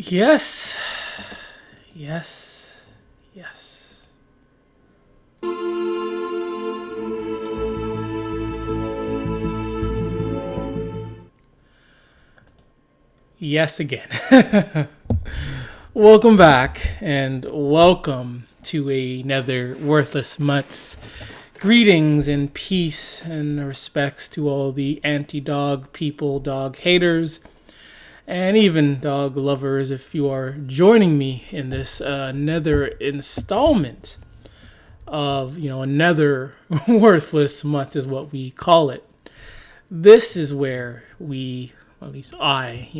Yes. Yes. Yes. Yes again. Welcome back and welcome to another Worthless Mutts. Greetings and peace and respects to all the anti-dog people, dog haters, and even dog lovers if you are joining me in this another installment of, another Worthless Mutts is what we call it. This is where we, at least I,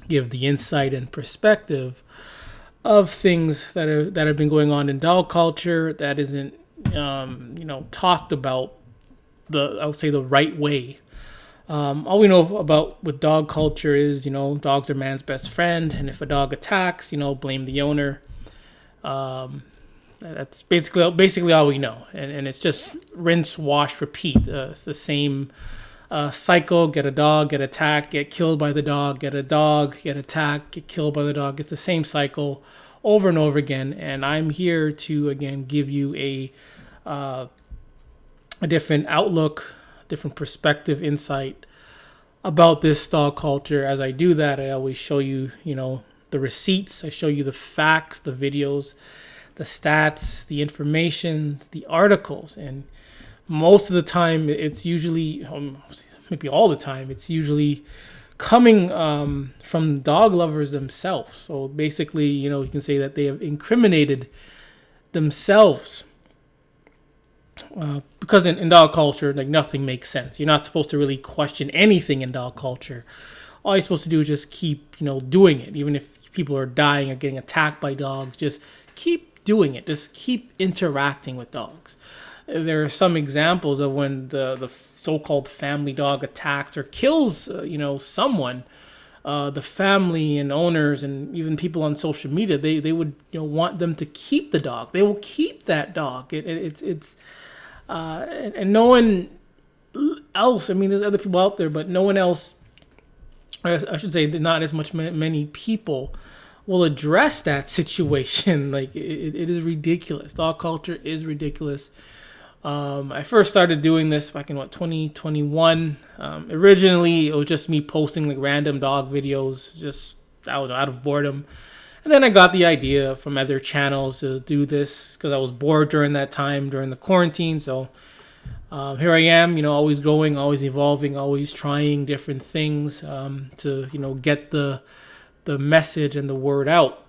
give the insight and perspective of things that have been going on in dog culture that isn't talked about I would say the right way. All we know about with dog culture is dogs are man's best friend, and if a dog attacks, blame the owner. That's basically all we know, and it's just rinse, wash, repeat. It's the same cycle: get a dog, get attacked, get killed by the dog, get a dog, get attacked, get killed by the dog. It's the same cycle over and over again. And I'm here to again give you a different outlook, different perspective, insight about this dog culture. As I do that, I always show you, the receipts. I show you the facts, the videos, the stats, the information, the articles, and most of the time, it's usually, maybe all the time, it's usually coming from dog lovers themselves. So basically, you can say that they have incriminated themselves because in dog culture, like nothing makes sense. You're not supposed to really question anything in dog culture. All you're supposed to do is just keep, doing it. Even if people are dying or getting attacked by dogs, just keep doing it. Just keep interacting with dogs. There are some examples of when the so-called family dog attacks or kills, someone. The family and owners and even people on social media, they would want them to keep the dog. They will keep that dog. It's and no one else. I mean, there's other people out there, but no one else. I should say not as much many people will address that situation. Like it is ridiculous. Dog culture is ridiculous. I first started doing this back in 2021. Originally, it was just me posting like random dog videos, just out of boredom. And then I got the idea from other channels to do this because I was bored during that time, during the quarantine. So here I am, always growing, always evolving, always trying different things to, get the message and the word out.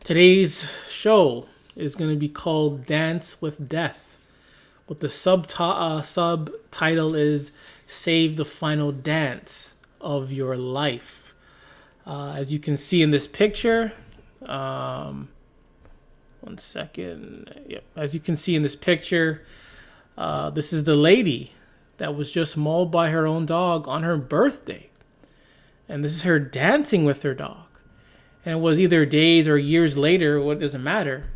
Today's show is going to be called Dance with Death. What the subtitle is Save the Final Dance of Your Life. As you can see in this picture, one second. Yep. As you can see in this picture, this is the lady that was just mauled by her own dog on her birthday. And this is her dancing with her dog. And it was either days or years later, it doesn't matter.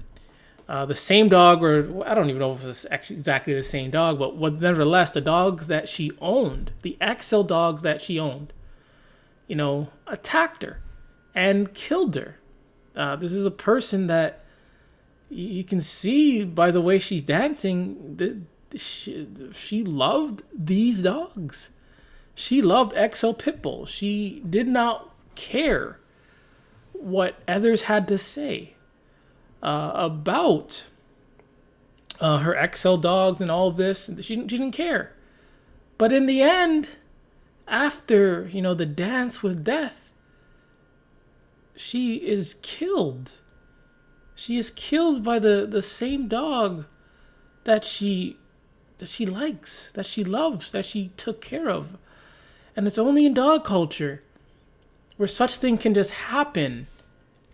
The same dog, or I don't even know if it's actually exactly the same dog, but nevertheless, the dogs that she owned, the XL dogs that she owned, attacked her and killed her. This is a person that you can see by the way she's dancing that she loved these dogs. She loved XL Pitbull. She did not care what others had to say about her XL dogs and all this. She didn't care. But in the end, after, the dance with death, she is killed. She is killed by the same dog that she likes, that she loves, that she took care of. And it's only in dog culture where such thing can just happen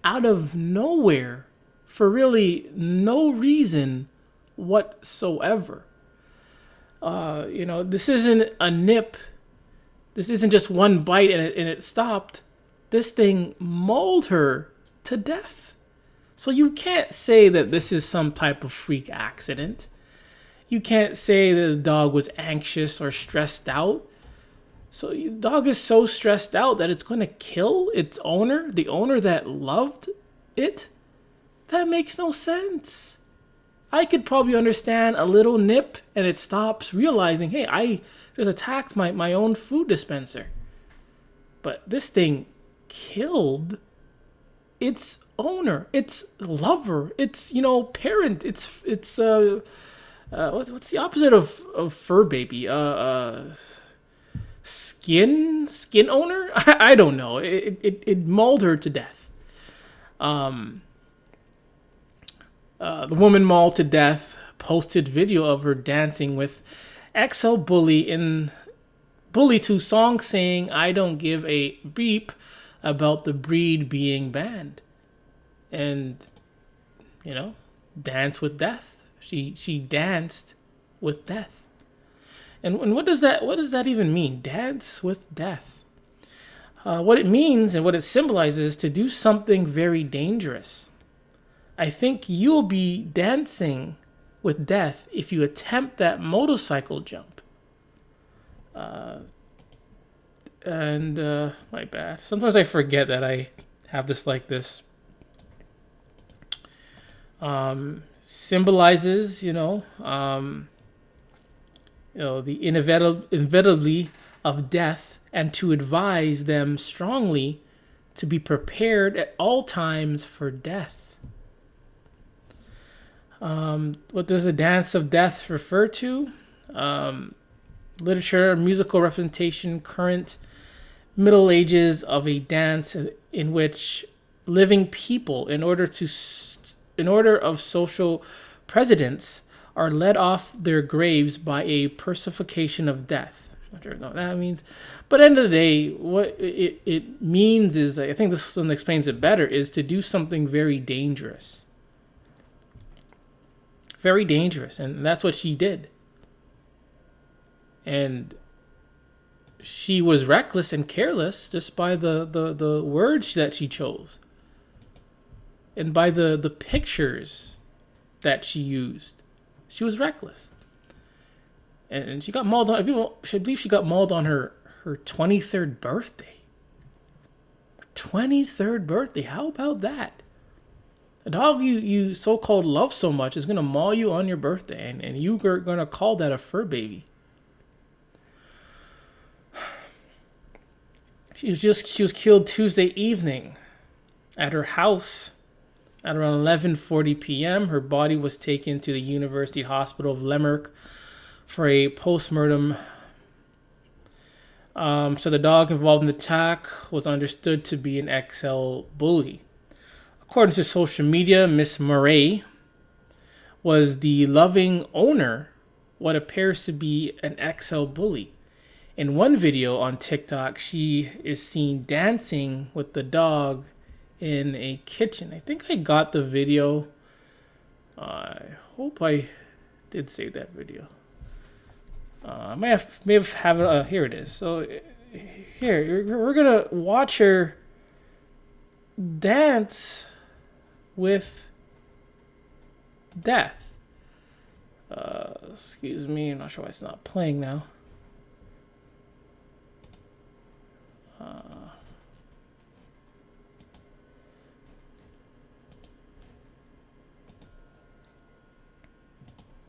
out of nowhere for really no reason whatsoever. This isn't a nip. This isn't just one bite and it stopped. This thing mauled her to death. So you can't say that this is some type of freak accident. You can't say that the dog was anxious or stressed out. So the dog is so stressed out that it's going to kill its owner, the owner that loved it. That makes no sense. I could probably understand a little nip and it stops, realizing, hey, I just attacked my own food dispenser. But this thing killed its owner, its lover, its, parent. It's what's the opposite of fur baby? Skin owner? I don't know. It mauled her to death. The woman mauled to death posted video of her dancing with XL Bully to song saying, "I don't give a beep about the breed being banned." And, dance with death. She danced with death. And what does that even mean? Dance with death. What it means and what it symbolizes is to do something very dangerous. I think you'll be dancing with death if you attempt that motorcycle jump. My bad. Sometimes I forget that I have this like this. Symbolizes, the inevitably of death, and to advise them strongly to be prepared at all times for death. What does the dance of death refer to? Literature, musical representation, current Middle Ages of a dance in which living people, in order of social precedence, are led off their graves by a personification of death. I don't know what that means. But at the end of the day, what it means is, I think this one explains it better, is to do something very dangerous. Very dangerous. And that's what she did. And she was reckless and careless just by the words that she chose. And by the pictures that she used. She was reckless. And she got mauled on, people should believe she got mauled on her 23rd birthday. 23rd birthday. How about that? A dog you so-called love so much is going to maul you on your birthday, and you are going to call that a fur baby. She was killed Tuesday evening at her house at around 11:40 p.m. Her body was taken to the University Hospital of Limerick for a postmortem. So the dog involved in the attack was understood to be an XL bully. According to social media, Miss Murray was the loving owner, what appears to be an XL bully. In one video on TikTok, she is seen dancing with the dog in a kitchen. I think I got the video. I hope I did save that video. I may have it. Here it is. So here we're gonna watch her dance with death. Excuse me, I'm not sure why it's not playing now.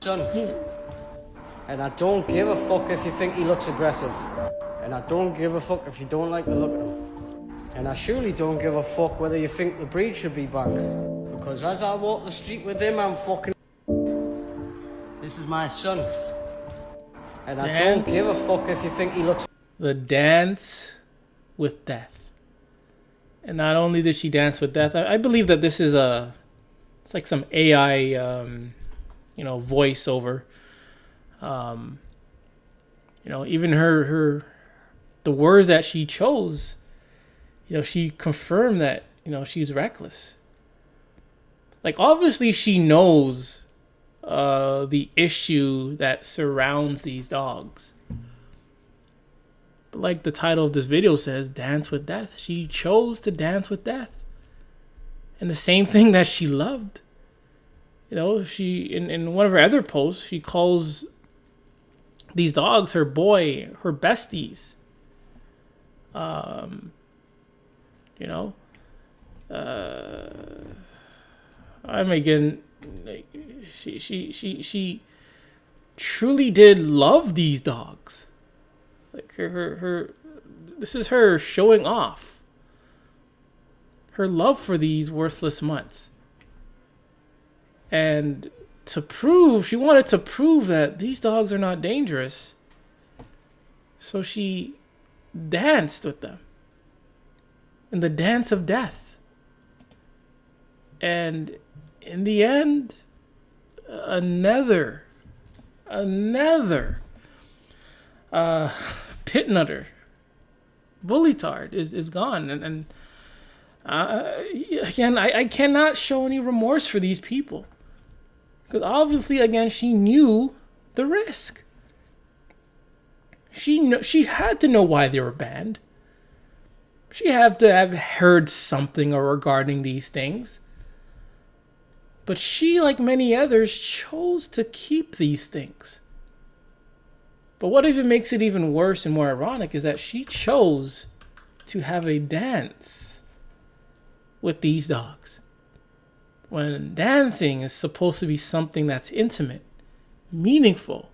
Son, and I don't give a fuck if you think he looks aggressive, and I don't give a fuck if you don't like the look of him, and I surely don't give a fuck whether you think the breed should be banned, because as I walk the street with him, I'm fucking. This is my son, and I don't give a fuck if you think he looks. The dance with death. And not only did she dance with death, I believe that this is it's like some AI, voiceover. Even the words that she chose, she confirmed that, she's reckless. Like, obviously she knows the issue that surrounds these dogs. But like the title of this video says, dance with death. She chose to dance with death. And the same thing that she loved. She in one of her other posts, she calls these dogs her boy, her besties. You know, I'm again. Like, she truly did love these dogs. Like her this is her showing off her love for these worthless mutts. And she wanted to prove that these dogs are not dangerous. So she danced with them in the dance of death. And in the end, another pit nutter, bully tard is gone. And again, I cannot show any remorse for these people. Because obviously, again, she knew the risk. She had to know why they were banned. She had to have heard something regarding these things. But she, like many others, chose to keep these things. But what even makes it even worse and more ironic is that she chose to have a dance with these dogs. When dancing is supposed to be something that's intimate, meaningful,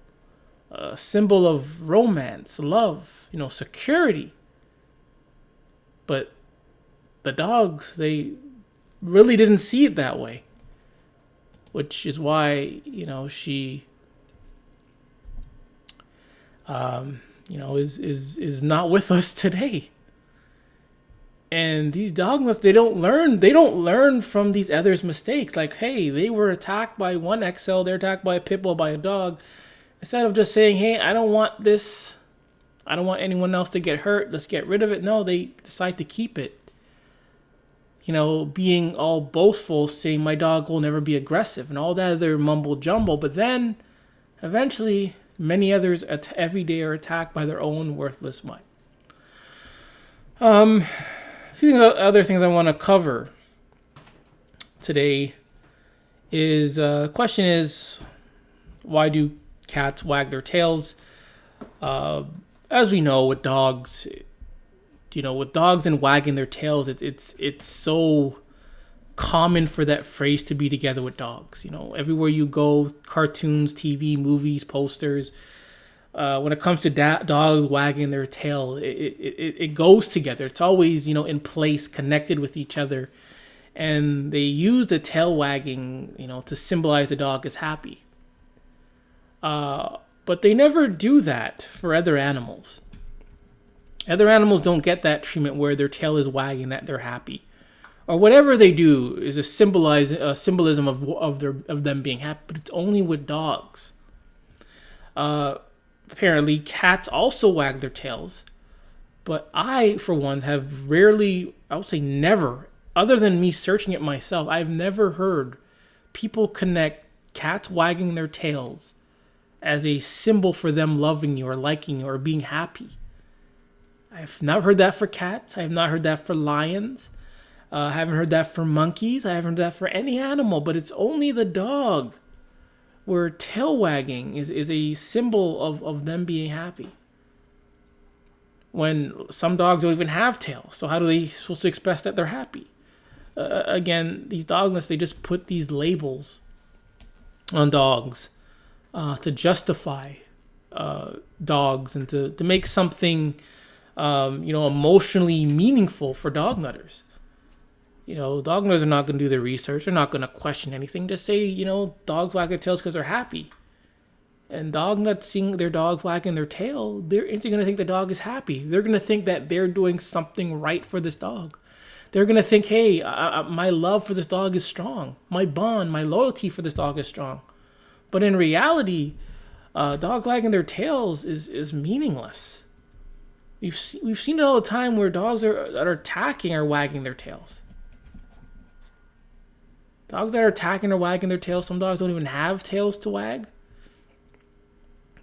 a symbol of romance, love, security. But the dogs, they really didn't see it that way. Which is why, she, is not with us today. And these dog nuts, they don't learn from these others' mistakes. Like, hey, they were attacked by one XL, they're attacked by a pit bull, by a dog. Instead of just saying, hey, I don't want this, I don't want anyone else to get hurt, let's get rid of it. No, they decide to keep it. Being all boastful, saying my dog will never be aggressive and all that other mumble jumble. But then, eventually, many others every day are attacked by their own worthless mutt. A few other things I want to cover today is, question is, why do cats wag their tails? As we know, with dogs, and wagging their tails, it's so common for that phrase to be together with dogs. Everywhere you go, cartoons, TV, movies, posters, when it comes to dogs wagging their tail, it goes together. It's always, in place, connected with each other. And they use the tail wagging, to symbolize the dog is happy. But they never do that for other animals. Other animals don't get that treatment where their tail is wagging that they're happy, or whatever they do is a symbolism of them being happy. But it's only with dogs. Apparently, cats also wag their tails, but I, for one, have rarely, I would say never, other than me searching it myself, I've never heard people connect cats wagging their tails as a symbol for them loving you or liking you or being happy. I've not heard that for cats. I have not heard that for lions. I haven't heard that for monkeys. I haven't heard that for any animal, but it's only the dog where tail wagging is a symbol of them being happy. When some dogs don't even have tails, so how are they supposed to express that they're happy? Again, these dog nuts, they just put these labels on dogs to justify dogs and to make something emotionally meaningful for dog nutters. Dog nutters are not going to do their research. They're not going to question anything. Just say, dogs wag their tails because they're happy. And dog nuts seeing their dog wagging their tail, they're instantly going to think the dog is happy. They're going to think that they're doing something right for this dog. They're going to think, hey, my love for this dog is strong. My bond, my loyalty for this dog is strong. But in reality, dog wagging their tails is meaningless. We've seen it all the time where dogs that are attacking are wagging their tails. Dogs that are attacking or wagging their tails, some dogs don't even have tails to wag.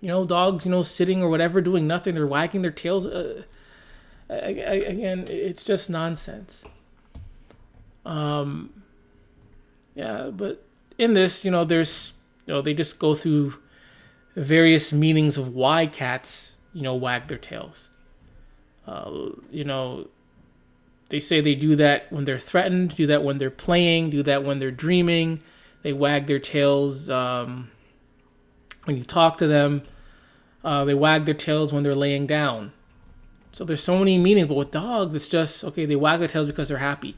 Dogs, sitting or whatever, doing nothing, they're wagging their tails. Again, it's just nonsense. But in this, there's, they just go through various meanings of why cats, wag their tails. You know, they say they do that when they're threatened, do that when they're playing, do that when they're dreaming. They wag their tails when you talk to them. They wag their tails when they're laying down. So there's so many meanings, but with dogs, it's just, okay, they wag their tails because they're happy.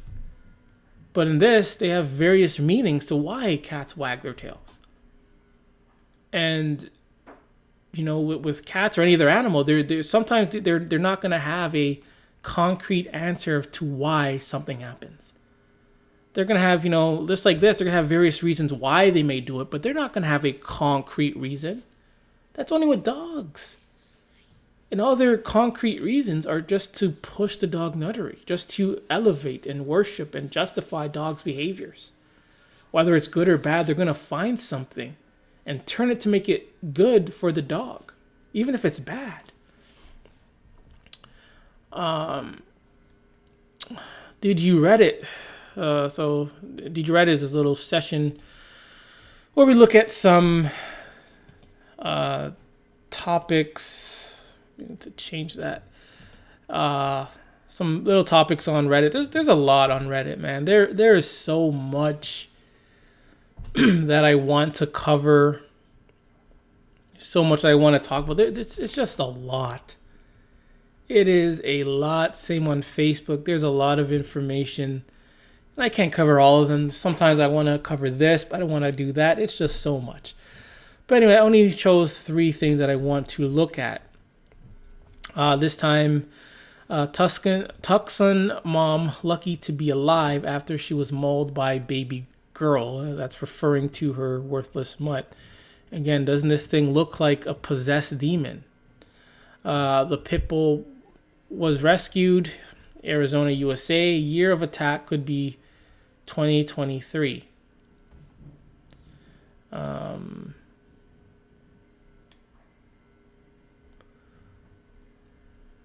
But in this, they have various meanings to why cats wag their tails. And, you know, with cats or any other animal, sometimes they're not going to have a concrete answer to why something happens. They're going to have, you know, just like this, they're going to have various reasons why they may do it, but they're not going to have a concrete reason. That's only with dogs. And all their concrete reasons are just to push the dog nuttery, just to elevate and worship and justify dogs' behaviors. Whether it's good or bad, they're going to find something and turn it to make it good for the dog, even if it's bad. Did You Reddit? So Did You Reddit is this little session where we look at some topics. To change that, some little topics on Reddit. There's a lot on Reddit, man. There is so much that I want to cover, so much I want to talk about. It's just a lot. It is a lot. Same on Facebook. There's a lot of information, and I can't cover all of them. Sometimes I want to cover this, but I don't want to do that. It's just so much. But anyway, I only chose 3 things that I want to look at. This time, Tucson mom lucky to be alive after she was mauled by baby girl. That's referring to her worthless mutt. Again, doesn't this thing look like a possessed demon? The pit bull was rescued. Arizona, USA. Year of attack could be 2023.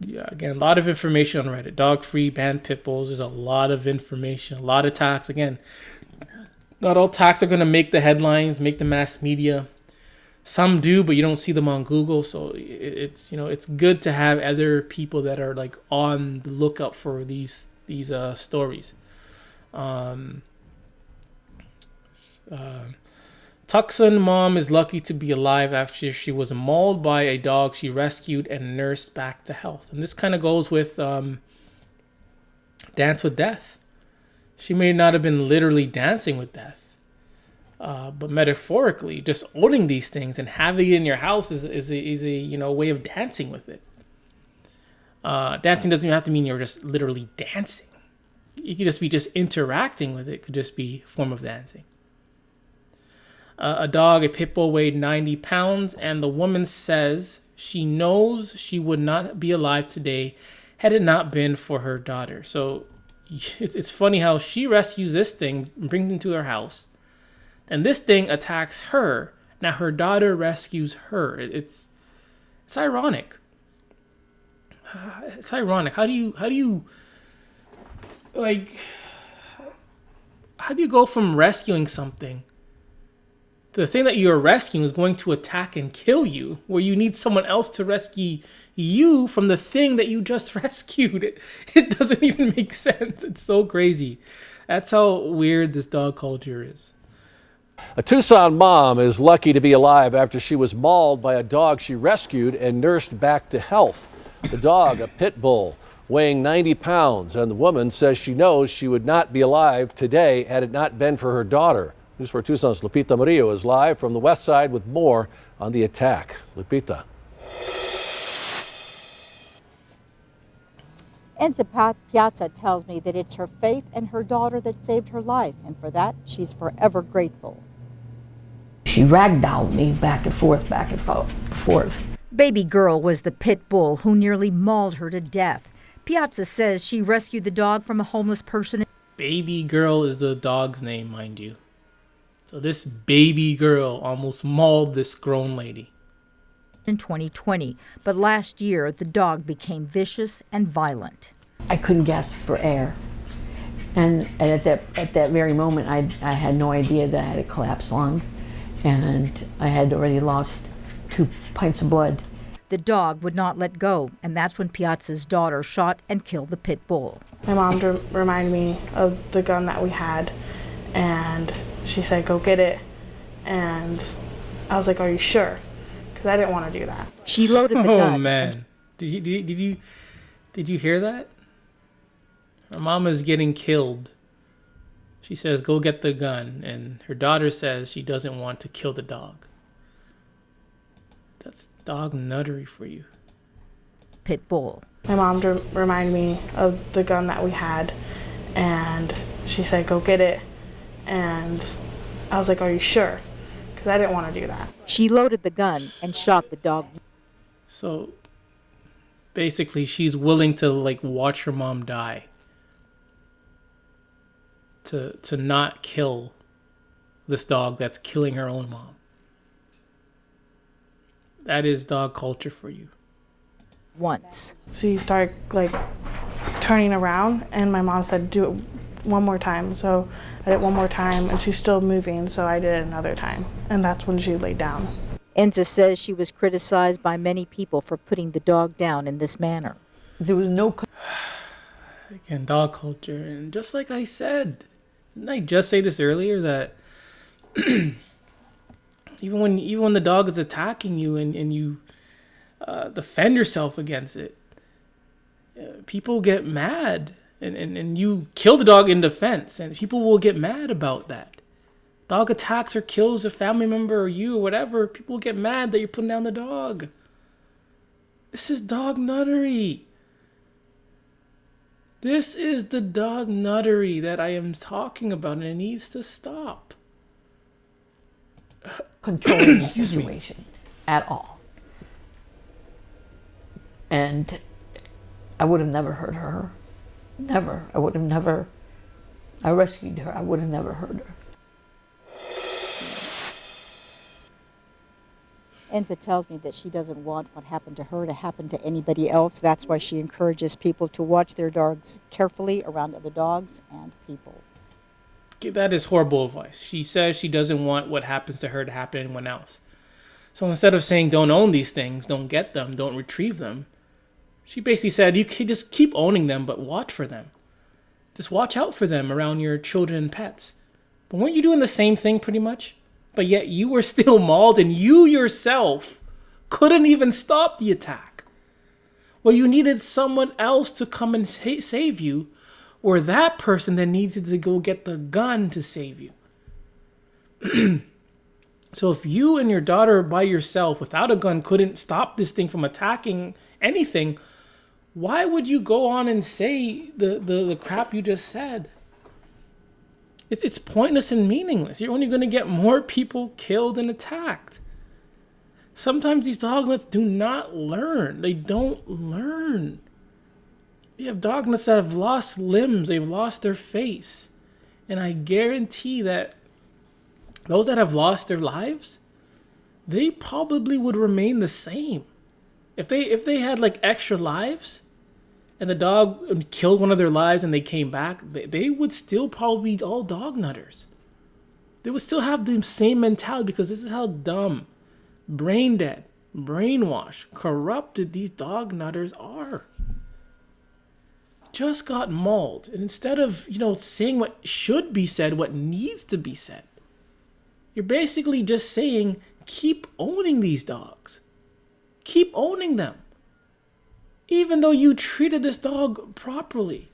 Yeah, again, a lot of information on Reddit. Dog free, banned pit bulls. There's a lot of information, a lot of attacks. Again, not all attacks are going to make the headlines, make the mass media. Some do, but you don't see them on Google. So it's, you know, it's good to have other people that are like on the lookout for these stories. Tucson mom is lucky to be alive after she was mauled by a dog she rescued and nursed back to health. And this kind of goes with Dance with Death. She may not have been literally dancing with death, but metaphorically, just owning these things and having it in your house is a you know, way of dancing with it. Dancing doesn't even have to mean you're just literally dancing. You could just be interacting with it. Could just be a form of dancing. A dog, a pit bull, weighed 90 pounds, and the woman says she knows she would not be alive today had it not been for her daughter. So it's funny how she rescues this thing, brings it into her house, and this thing attacks her. Now her daughter rescues her. It's ironic. It's ironic. How do you go from rescuing something, the thing that you're rescuing is going to attack and kill you, where you need someone else to rescue you from the thing that you just rescued? It doesn't even make sense. It's so crazy. That's how weird this dog culture is. A Tucson mom is lucky to be alive after she was mauled by a dog she rescued and nursed back to health. The dog, a pit bull, weighing 90 pounds, and the woman says she knows she would not be alive today had it not been for her daughter. News 4 Tucson's Lupita Murillo is live from the west side with more on the attack. Lupita. Enza Piazza tells me that it's her faith and her daughter that saved her life, and for that, she's forever grateful. She ragdolled me back and forth. Baby girl was the pit bull who nearly mauled her to death. Piazza says she rescued the dog from a homeless person. Baby girl is the dog's name, mind you. So this baby girl almost mauled this grown lady. In 2020, but last year the dog became vicious and violent. I couldn't gasp for air. And at that very moment, I had no idea that I had a collapsed lung, and I had already lost 2 pints of blood. The The dog would not let go, and that's when Piazza's daughter shot and killed the pit bull. My mom reminded me of the gun that we had, and she said, go get it. And I was like, are you sure? Because I didn't want to do that. She loaded the gun. Oh man, did you hear that? Her mom is getting killed. She says, go get the gun, and her daughter says she doesn't want to kill the dog. That's dog nuttery for you. Pit bull. My mom reminded me of the gun that we had, and she said, go get it. And I was like, are you sure? Because I didn't want to do that. She loaded the gun and shot the dog. So basically, she's willing to like watch her mom die to not kill this dog that's killing her own mom. That is dog culture for you. Once. She started like turning around, and my mom said, do it one more time. So I did it one more time, and she's still moving, so I did it another time. And that's when she laid down. Enza says she was criticized by many people for putting the dog down in this manner. There was no Again, dog culture. And just like I said, didn't I just say this earlier that even when the dog is attacking you and you defend yourself against it, people get mad and you kill the dog in defense, and people will get mad about that. Dog attacks or kills a family member or you or whatever, people get mad that you're putting down the dog. This is dog nuttery. This is the dog nuttery that I am talking about, and it needs to stop. controlling the situation at all. And I would have never hurt her. Never. I would have never. I rescued her. I would have never hurt her. Enza tells me that she doesn't want what happened to her to happen to anybody else. That's why she encourages people to watch their dogs carefully around other dogs and people. That is horrible advice. She says she doesn't want what happens to her to happen to anyone else. So instead of saying don't own these things, don't get them, don't retrieve them, she basically said you can just keep owning them, but watch for them. Just watch out for them around your children and pets. But weren't you doing the same thing pretty much? But yet you were still mauled and you yourself couldn't even stop the attack. Well, you needed someone else to come and save you, or that person then needed to go get the gun to save you. So if you and your daughter by yourself without a gun couldn't stop this thing from attacking anything, why would you go on and say the crap you just said? It's pointless and meaningless. You're only going to get more people killed and attacked. Sometimes these dognuts do not learn. They don't learn. You have dognuts that have lost limbs. They've lost their face. And I guarantee that those that have lost their lives, they probably would remain the same. If they had like extra lives and the dog killed one of their lives and they came back, they would still probably be all dog nutters. They would still have the same mentality because this is how dumb, brain dead, brainwashed, corrupted these dog nutters are. Just got mauled. And instead of, saying what should be said, what needs to be said, you're basically just saying, keep owning these dogs. Keep owning them. Even though you treated this dog properly.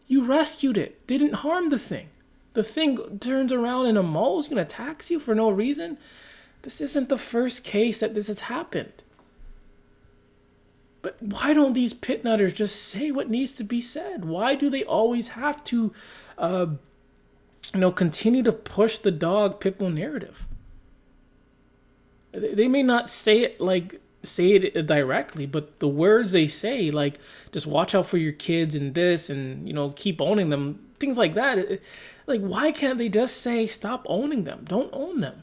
You rescued it. Didn't harm the thing. The thing turns around and mauls you and attacks you for no reason. This isn't the first case that this has happened. But why don't these pit nutters just say what needs to be said? Why do they always have to, continue to push the dog pit bull narrative? They may not say it directly, but the words they say, like just watch out for your kids and this, and keep owning them, things like that. Like, why can't they just say stop owning them? Don't own them.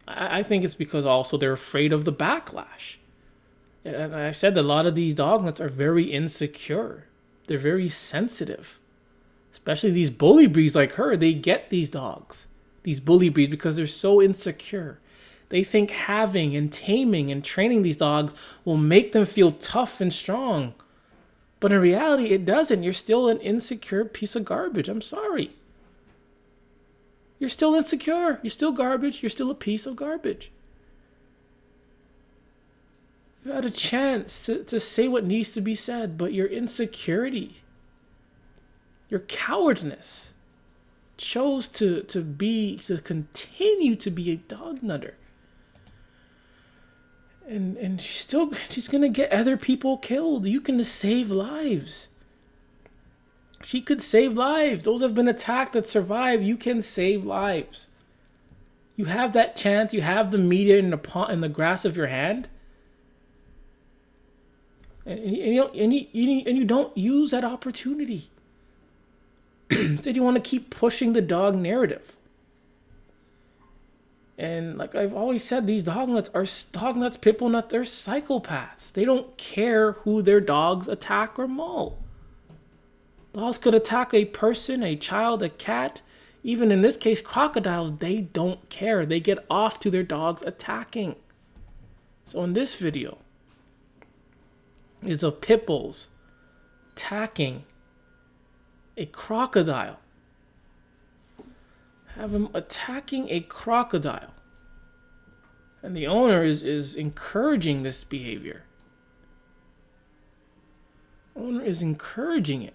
I think it's because also they're afraid of the backlash. And I said that a lot of these dognuts are very insecure. They're very sensitive. Especially these bully breeds like her. They get these dogs, these bully breeds, because they're so insecure. They think having and taming and training these dogs will make them feel tough and strong. But in reality, it doesn't. You're still an insecure piece of garbage. I'm sorry. You're still insecure. You're still garbage. You're still a piece of garbage. You had a chance to say what needs to be said, but your insecurity, your cowardness, chose to continue to be a dog nutter. And she's gonna get other people killed. You can save lives. She could save lives. Those have been attacked that survive. You can save lives. You have that chance. You have the media in the grass of your hand. And you don't use that opportunity. Instead, you want to keep pushing the dog narrative. And like I've always said, these dog nuts, pit bull nuts, they're psychopaths. They don't care who their dogs attack or maul. Dogs could attack a person, a child, a cat. Even in this case, crocodiles, they don't care. They get off to their dogs attacking. So in this video, is of pit bulls attacking a crocodile. Have him attacking a crocodile. And the owner is encouraging this behavior. Owner is encouraging it.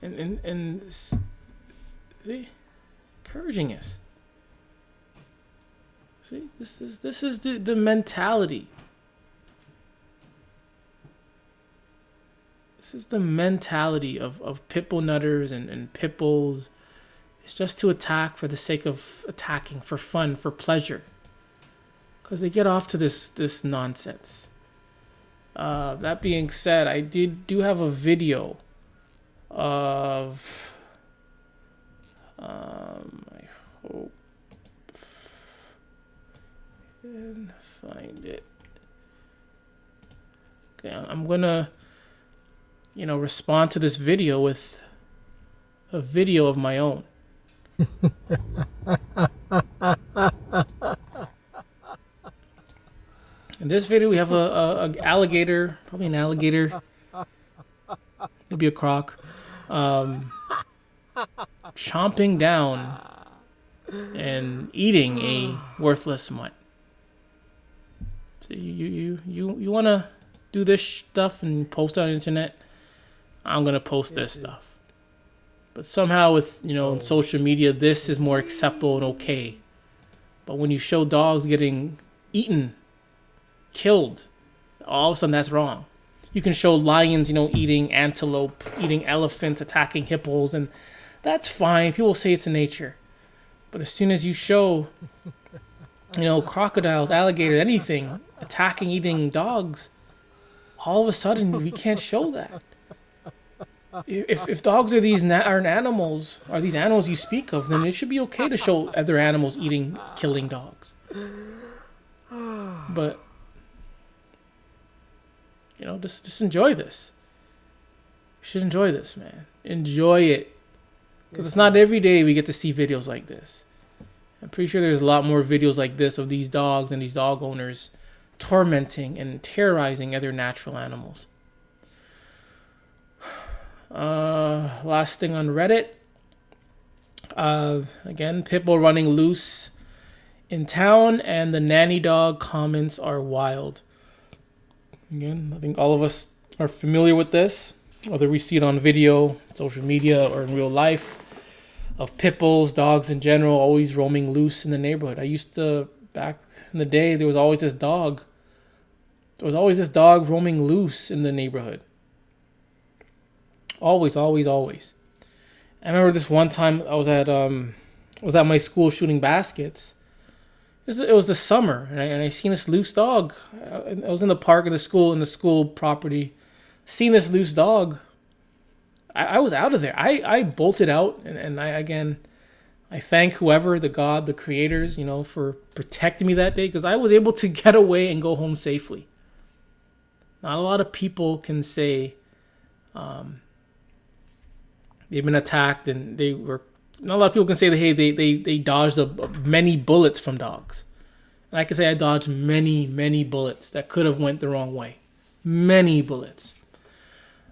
And see, encouraging us. See, this is the mentality. This is the mentality of pit bull nutters and pit bulls. It's just to attack for the sake of attacking, for fun, for pleasure. Because they get off to this nonsense. That being said, I do have a video of I hope I can find it. Okay, I'm gonna respond to this video with a video of my own. In this video, we have a alligator, probably an alligator. It'll be a croc, chomping down and eating a worthless mutt. So you want to do this stuff and post it on the internet? I'm gonna post this stuff. But somehow with in social media, this is more acceptable and okay. But when you show dogs getting eaten, killed, all of a sudden that's wrong. You can show lions, eating antelope, eating elephants, attacking hippos, and that's fine. People say it's in nature. But as soon as you show, crocodiles, alligators, anything, attacking, eating dogs, all of a sudden we can't show that. If dogs are these animals you speak of, then it should be okay to show other animals killing dogs. But just enjoy this. You should enjoy this, man. Enjoy it, because it's not every day we get to see videos like this. I'm pretty sure there's a lot more videos like this of these dogs and these dog owners tormenting and terrorizing other natural animals. Last thing on Reddit. Again, pitbull running loose in town, and the nanny dog comments are wild. Again, I think all of us are familiar with this, whether we see it on video, social media, or in real life, of pit bulls, dogs in general, always roaming loose in the neighborhood. I used to, back in the day, there was always this dog. There was always this dog roaming loose in the neighborhood. Always, always, always. I remember this one time I was at my school shooting baskets. It was the summer, and I seen this loose dog. I was in the park of the school property, seen this loose dog. I was out of there. I bolted out, and I thank whoever, the creators, for protecting me that day, because I was able to get away and go home safely. Not a lot of people can say they've been attacked and they were not a lot of people can say that, hey, they dodged many bullets from dogs. And I can say I dodged many bullets that could have went the wrong way. Many bullets.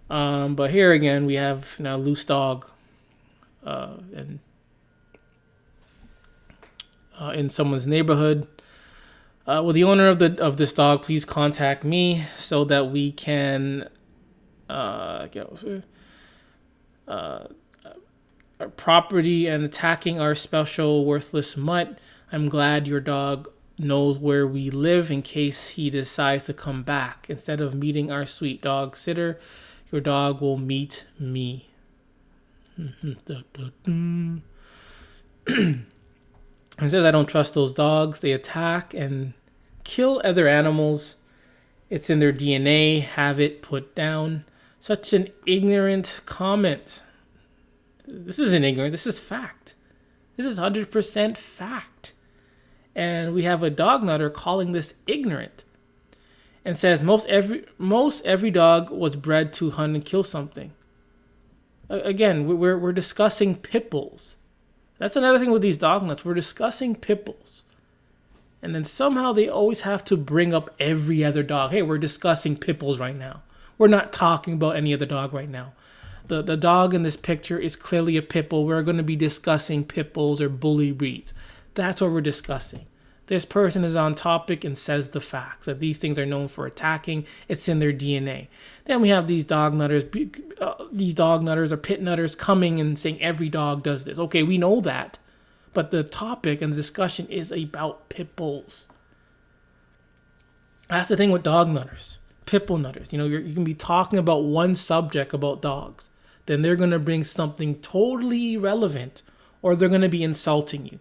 But here again, we have now loose dog and in someone's neighborhood. Will the owner of this dog please contact me so that we can our property and attacking our special worthless mutt. I'm glad your dog knows where we live in case he decides to come back. Instead of meeting our sweet dog sitter, your dog will meet me. It says I don't trust those dogs. They attack and kill other animals. It's in their DNA. Have it put down. Such an ignorant comment. This isn't ignorant. This is fact. This is 100% fact. And we have a dog nutter calling this ignorant. And says most every dog was bred to hunt and kill something. Again, we're discussing pit bulls. That's another thing with these dog nuts. We're discussing pit bulls. And then somehow they always have to bring up every other dog. Hey, we're discussing pit bulls right now. We're not talking about any other dog right now. The dog in this picture is clearly a pit bull. We're going to be discussing pit bulls or bully breeds. That's what we're discussing. This person is on topic and says the facts, that these things are known for attacking. It's in their DNA. Then we have these dog nutters or pit nutters coming and saying every dog does this. Okay, we know that. But the topic and the discussion is about pit bulls. That's the thing with dog nutters, pit bull nutters. You know, you can be talking about one subject about dogs. Then they're going to bring something totally irrelevant, or they're going to be insulting you.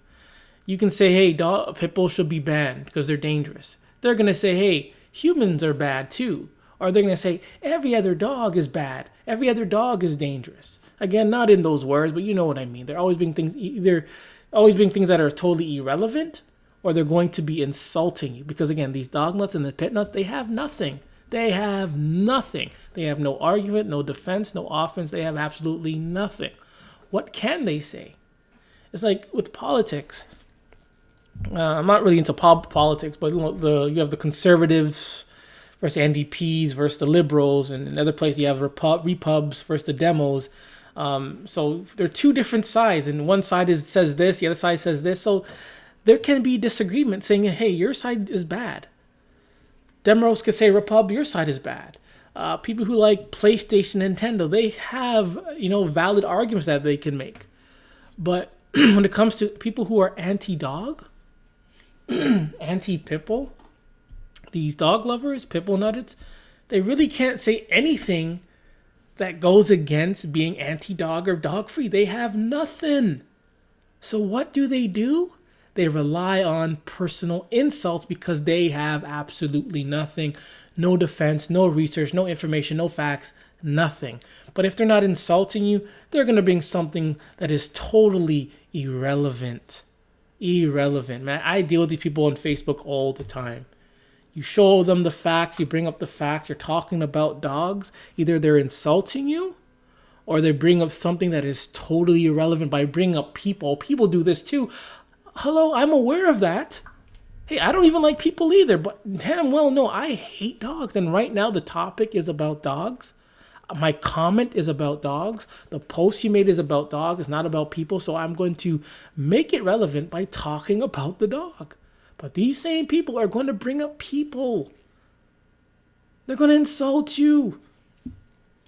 You can say, hey, pit bulls should be banned because they're dangerous. They're going to say, hey, humans are bad too. Or they're going to say, every other dog is bad. Every other dog is dangerous. Again, not in those words, but you know what I mean. They're always being things that are totally irrelevant, or they're going to be insulting you. Because again, these dog nuts and the pit nuts, they have nothing. They have nothing. They have no argument, no defense, no offense. They have absolutely nothing. What can they say? It's like with politics. I'm not really into politics, but you have the conservatives versus NDPs versus the liberals, and in other places you have repubs versus the demos. So they're two different sides, and one side says this, the other side says this. So there can be disagreement saying, hey, your side is bad. Demos could say, repub, your side is bad. People who like PlayStation, Nintendo, they have valid arguments that they can make. But when it comes to people who are anti-dog, anti-pitbull, these dog lovers, pitbull nutters, they really can't say anything that goes against being anti-dog or dog-free. They have nothing. So what do? They rely on personal insults because they have absolutely nothing. No defense, no research, no information, no facts, nothing. But if they're not insulting you, they're going to bring something that is totally irrelevant. Man, I deal with these people on Facebook all the time. You show them the facts, you bring up the facts, you're talking about dogs. Either they're insulting you, or they bring up something that is totally irrelevant by bringing up people. People do this too. Hello, I'm aware of that. Hey, I don't even like people either, but damn well no, I hate dogs. And right now the topic is about dogs. My comment is about dogs. The post you made is about dogs. It's not about people. So I'm going to make it relevant by talking about the dog. But these same people are going to bring up people. They're going to insult you.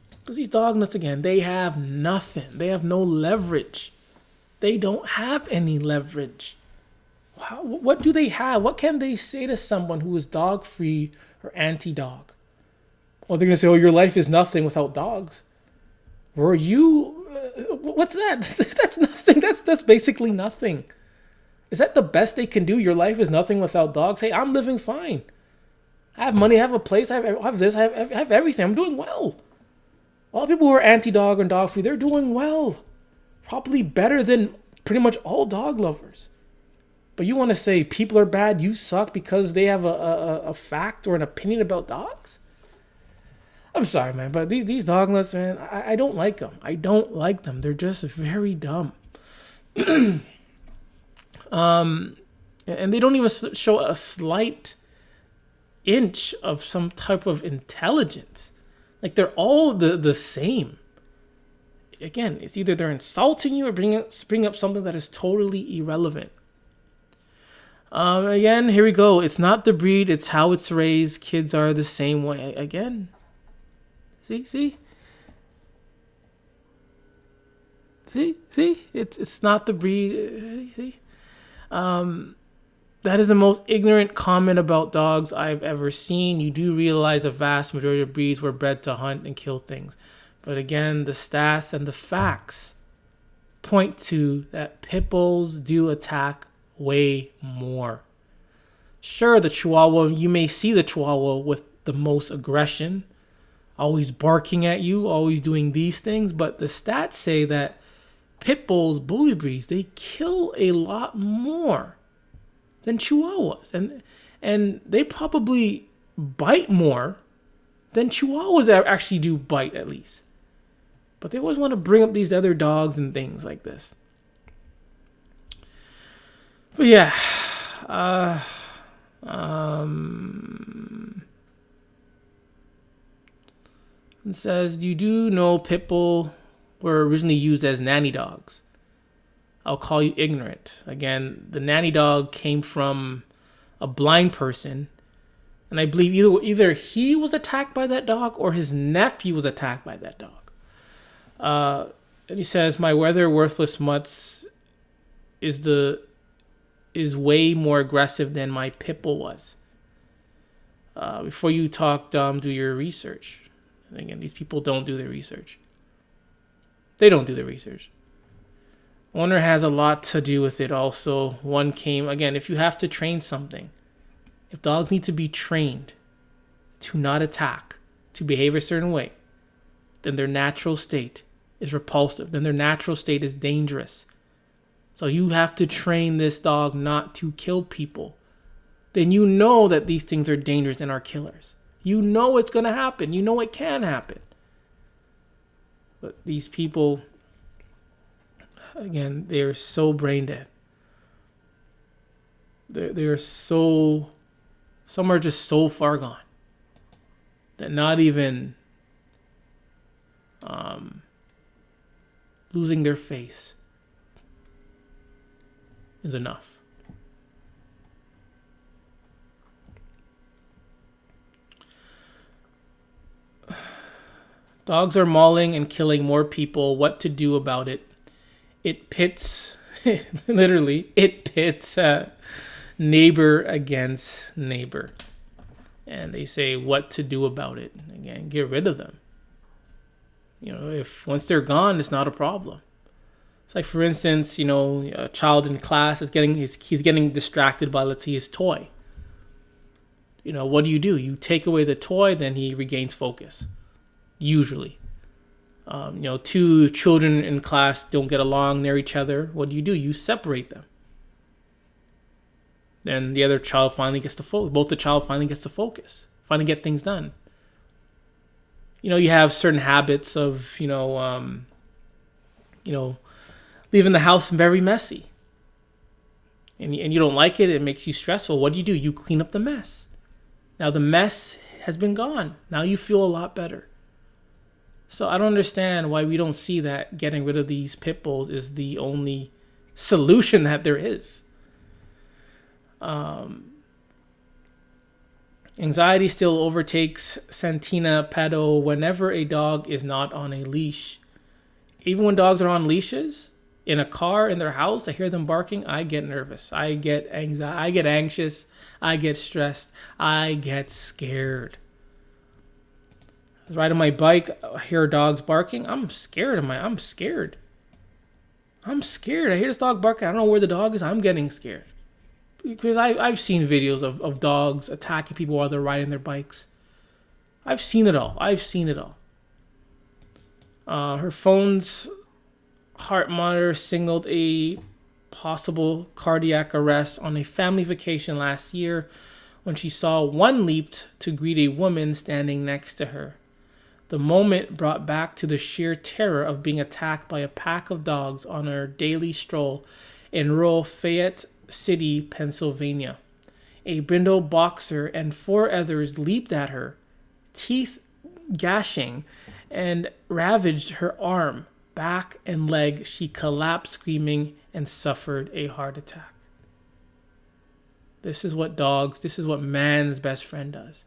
Because these dog nuts, again, they have nothing. They have no leverage. They don't have any leverage. What do they have? What can they say to someone who is dog-free or anti-dog? Well, they're going to say, oh, your life is nothing without dogs. Were you... what's that? That's nothing. That's basically nothing. Is that the best they can do? Your life is nothing without dogs? Hey, I'm living fine. I have money, I have a place, I have this, I have everything. I'm doing well. All the people who are anti-dog and dog-free, they're doing well. Probably better than pretty much all dog lovers. But you want to say people are bad, you suck because they have a fact or an opinion about dogs? I'm sorry, man, but these dog nuts, man, I don't like them. I don't like them. They're just very dumb. And they don't even show a slight inch of some type of intelligence. Like, they're all the same. Again, it's either they're insulting you or bring up something that is totally irrelevant. Again, here we go. It's not the breed, it's how it's raised. Kids are the same way. Again, see. It's not the breed. See. That is the most ignorant comment about dogs I've ever seen. You do realize a vast majority of breeds were bred to hunt and kill things. But again, the stats and the facts point to that pit bulls do attack way more. Sure, the Chihuahua, you may see the Chihuahua with the most aggression, always barking at you, always doing these things. But the stats say that pit bulls, bully breeds, they kill a lot more than Chihuahuas, and they probably bite more than Chihuahuas actually do bite, at least. But they always want to bring up these other dogs and things like this. But yeah, it says, you do know pit bull were originally used as nanny dogs. I'll call you ignorant. Again, the nanny dog came from a blind person. And I believe either he was attacked by that dog or his nephew was attacked by that dog. And he says, my weather worthless mutts is way more aggressive than my pit bull was. Before you talk dumb, do your research. And again, these people don't do their research. They don't do their research. Owner has a lot to do with it also. One came, again, if you have to train something, if dogs need to be trained to not attack, to behave a certain way, then their natural state is repulsive. Then their natural state is dangerous. So you have to train this dog not to kill people. Then you know that these things are dangerous and are killers. You know it's going to happen. You know it can happen. But these people, again, they are so brain dead. They're so, some are just so far gone that not even losing their face is enough. Dogs are mauling and killing more people. What to do about it? It pits, literally, it pits neighbor against neighbor. And they say what to do about it. Again, get rid of them. You know, if once they're gone, it's not a problem. It's like, for instance, you know, a child in class is he's getting distracted by, let's say, his toy. You know, what do? You take away the toy, then he regains focus. Usually. You know, two children in class don't get along near each other. What do? You separate them. Then the other child finally gets to focus. Both the child finally gets to focus. Finally get things done. You know, you have certain habits of, you know, leaving the house very messy. And you don't like it. It makes you stressful. What do? You clean up the mess. Now the mess has been gone. Now you feel a lot better. So I don't understand why we don't see that getting rid of these pit bulls is the only solution that there is. Anxiety still overtakes Santina Pedo whenever a dog is not on a leash. Even when dogs are on leashes, in a car, in their house, I hear them barking, I get nervous. I get anxiety. I get anxious. I get stressed. I get scared. I was riding my bike, I hear dogs barking. I'm scared. I'm scared. I hear this dog barking. I don't know where the dog is. I'm getting scared. Because I've seen videos of dogs attacking people while they're riding their bikes. I've seen it all. Her phone's heart monitor signaled a possible cardiac arrest on a family vacation last year when she saw one leaped to greet a woman standing next to her. The moment brought back to the sheer terror of being attacked by a pack of dogs on her daily stroll in rural Fayette City, Pennsylvania. A brindle boxer and 4 others leaped at her, teeth gashing, and ravaged her arm, back, and leg. She collapsed screaming and suffered a heart attack. This is what man's best friend does.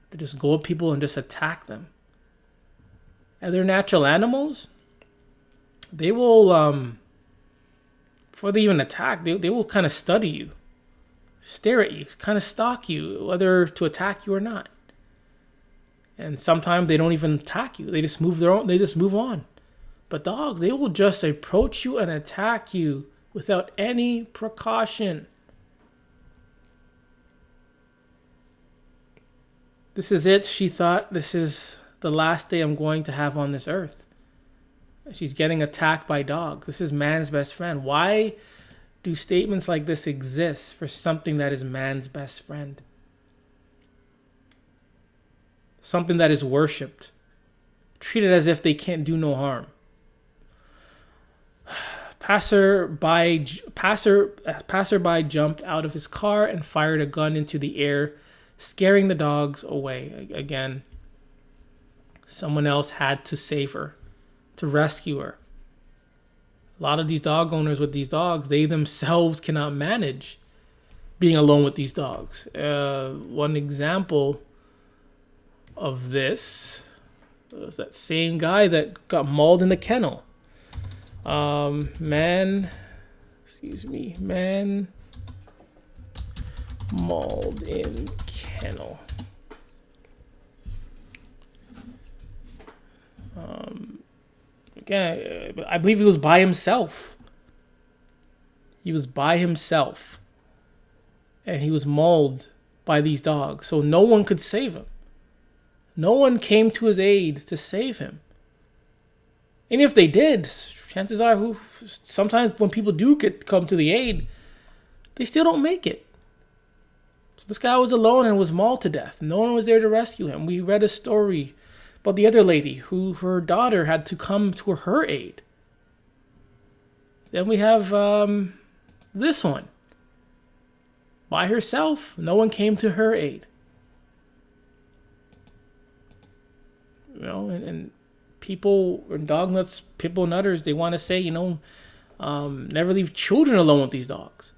They just go at people and just attack them. And they're natural animals. They will, before they even attack, they will kind of study you, stare at you, kind of stalk you, whether to attack you or not. And sometimes they don't even attack you. They just move on. But dogs, they will just approach you and attack you without any precaution. This is it. She thought, this is the last day I'm going to have on this earth. She's getting attacked by dogs. This is man's best friend. Why do statements like this exist for something that is man's best friend? Something that is worshipped, treated as if they can't do no harm. Passerby jumped out of his car and fired a gun into the air, scaring the dogs away. Again, someone else had to save her, to rescue her. A lot of these dog owners with these dogs, they themselves cannot manage being alone with these dogs. One example of this was that same guy that got mauled in the kennel. Man mauled in kennel. Again, I believe he was by himself. And he was mauled by these dogs, so no one could save him. No one came to his aid to save him. And if they did, chances are, sometimes when people do come to the aid, they still don't make it. So this guy was alone and was mauled to death. No one was there to rescue him. We read a story about the other lady who her daughter had to come to her aid. Then we have this one. By herself, no one came to her aid. You know, and people, or dog nuts, pit bull nutters, they want to say, never leave children alone with these dogs.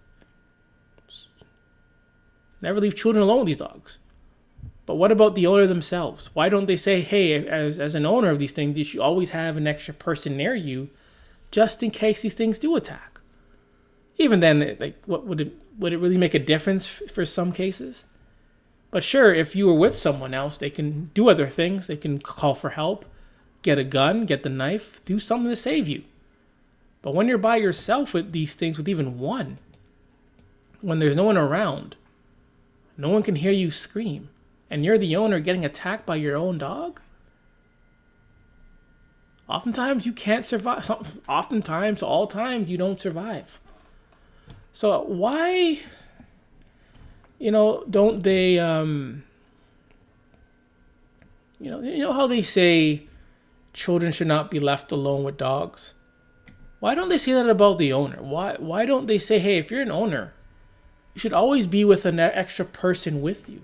Never leave children alone with these dogs. But what about the owner themselves? Why don't they say, hey, as an owner of these things, you should always have an extra person near you just in case these things do attack? Even then, like, what would it really make a difference for some cases? But sure, if you were with someone else, they can do other things. They can call for help, get a gun, get the knife, do something to save you. But when you're by yourself with these things, with even one, when there's no one around, no one can hear you scream, and you're the owner getting attacked by your own dog, oftentimes you can't survive. Oftentimes, all times, you don't survive. So why, don't they, you know how they say children should not be left alone with dogs? Why don't they say that about the owner? Why don't they say, hey, if you're an owner, you should always be with an extra person with you?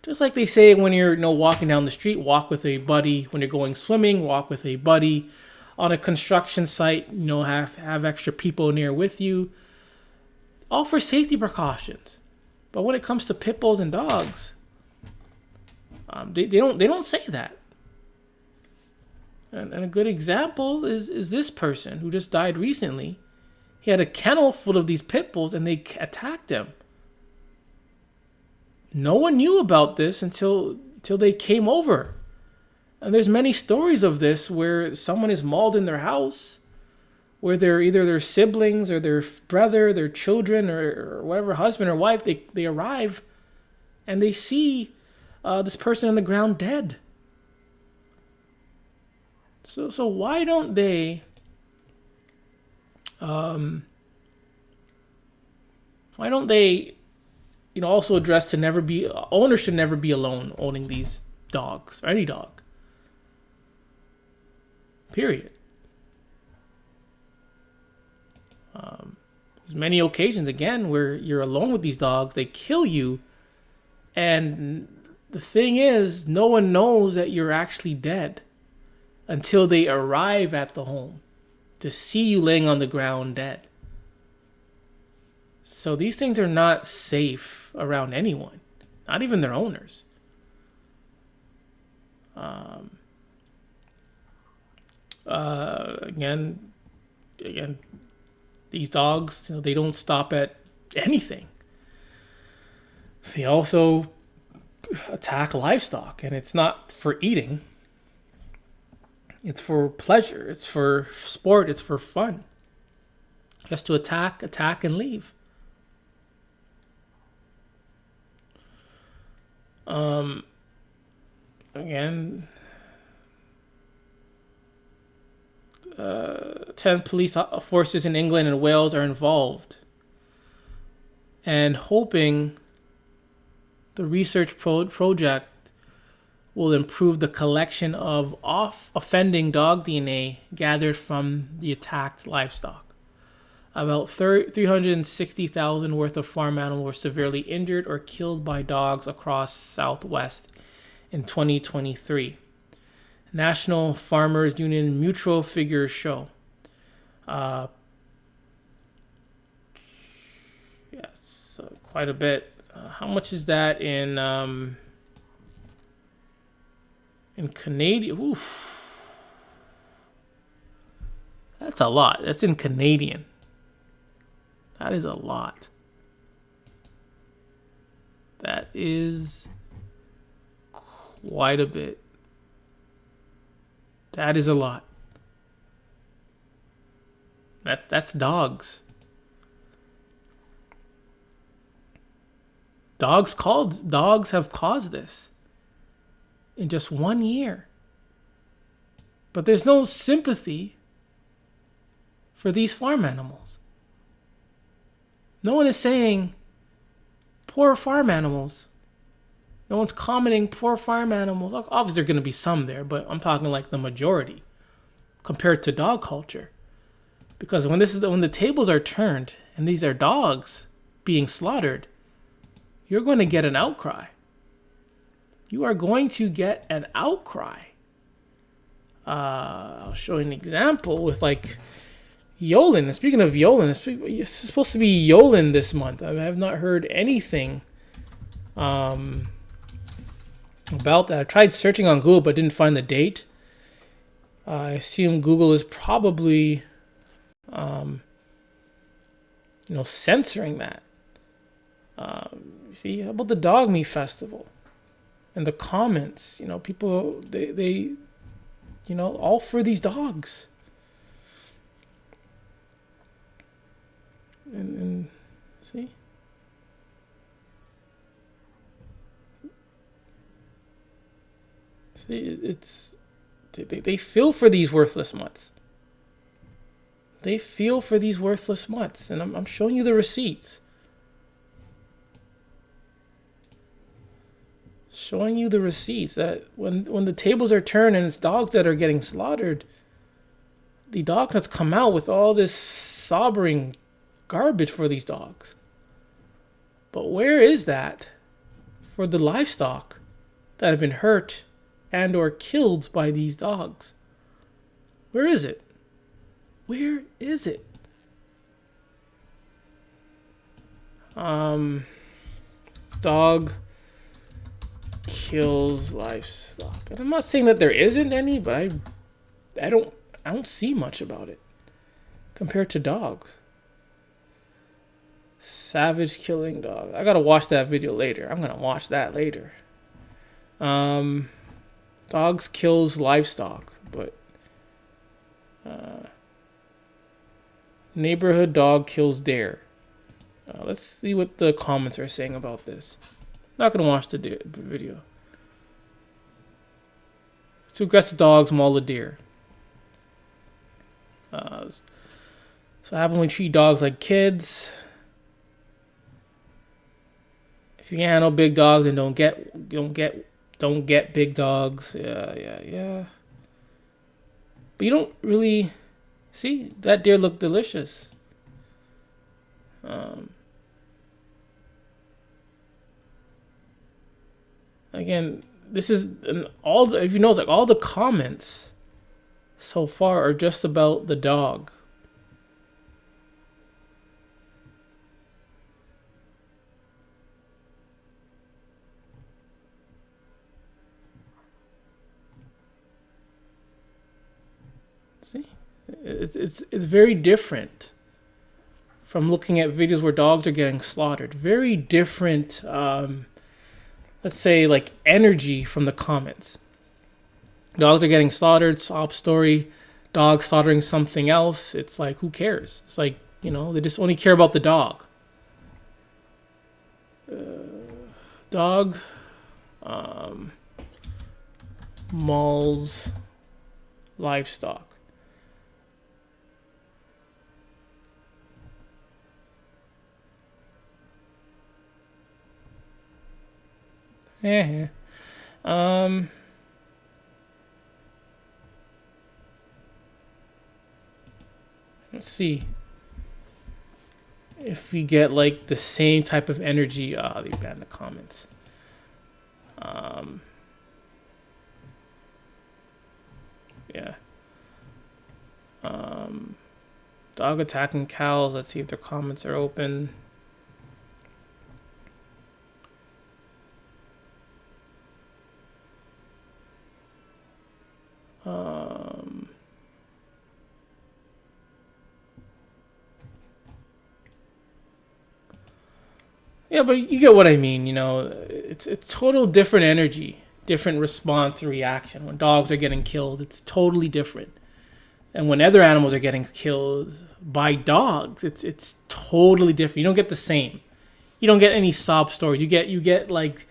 Just like they say when you're walking down the street, walk with a buddy. When you're going swimming, walk with a buddy. On a construction site, have extra people near with you. All for safety precautions. But when it comes to pit bulls and dogs, they don't say that. And a good example is this person who just died recently. He had a kennel full of these pit bulls and they attacked him. No one knew about this until they came over. And there's many stories of this where someone is mauled in their house, where they're either their siblings or their brother, their children, or whatever, husband or wife, they arrive and they see this person on the ground dead. So why don't they also address owners should never be alone owning these dogs, or any dog. Period. There's many occasions, again, where you're alone with these dogs, they kill you, and the thing is, no one knows that you're actually dead until they arrive at the home to see you laying on the ground dead. So these things are not safe around anyone, not even their owners. Again, these dogs, they don't stop at anything. They also attack livestock, and it's not for eating. It's for pleasure. It's for sport. It's for fun. Just to attack, and leave. Again, 10 police forces in England and Wales are involved, and hoping the research project will improve the collection of offending dog DNA gathered from the attacked livestock. About 360,000 worth of farm animals were severely injured or killed by dogs across Southwest in 2023. National Farmers Union mutual figures show. Yes, quite a bit. How much is that in Canadian? Oof. That's a lot. That's in Canadian. That is a lot. That is quite a bit. That is a lot. That's dogs. Dogs have caused this in just 1 year. But there's no sympathy for these farm animals. No one is saying poor farm animals. No one's commenting poor farm animals. Obviously, there are going to be some there, but I'm talking like the majority compared to dog culture. Because when the tables are turned and these are dogs being slaughtered, you're going to get an outcry. You are going to get an outcry. I'll show you an example with like Yolin. And speaking of Yolin, it's supposed to be Yolin this month. I have not heard anything about that. I tried searching on Google but didn't find the date. I assume Google is probably censoring that. See, how about the dog meat festival? And the comments, people, they all for these dogs. And see? See, it's, they feel for these worthless mutts. They feel for these worthless mutts. And I'm showing you the receipts. Showing you the receipts that when the tables are turned and it's dogs that are getting slaughtered, the dog nuts come out with all this sobering garbage for these dogs. But where is that for the livestock that have been hurt and or killed by these dogs? Where is it? Where is it? Dog kills livestock. And I'm not saying that there isn't any, but I don't see much about it compared to dogs. Savage killing dog. I gotta watch that video later. I'm gonna watch that later. Dogs kills livestock, but neighborhood dog kills deer. Let's see what the comments are saying about this. Not gonna watch the video. 2 aggressive dogs maul a deer. So happen when we treat dogs like kids. If you can handle big dogs and don't get don't get big dogs. Yeah. But you don't really see that deer look delicious. Again, this is if you notice, like all the comments so far are just about the dog. See, it's very different from looking at videos where dogs are getting slaughtered. Very different. Let's say like energy from the comments. Dogs are getting slaughtered, sob story, dog slaughtering something else. It's like, who cares? It's like, they just only care about the dog. Dog mauls livestock. Let's see if we get like the same type of energy. They banned the comments. Yeah. Dog attacking cows. Let's see if their comments are open. Yeah, but you get what I mean. It's total different energy, different response and reaction. When dogs are getting killed, it's totally different. And when other animals are getting killed by dogs, it's totally different. You don't get the same. You don't get any sob stories. You get like,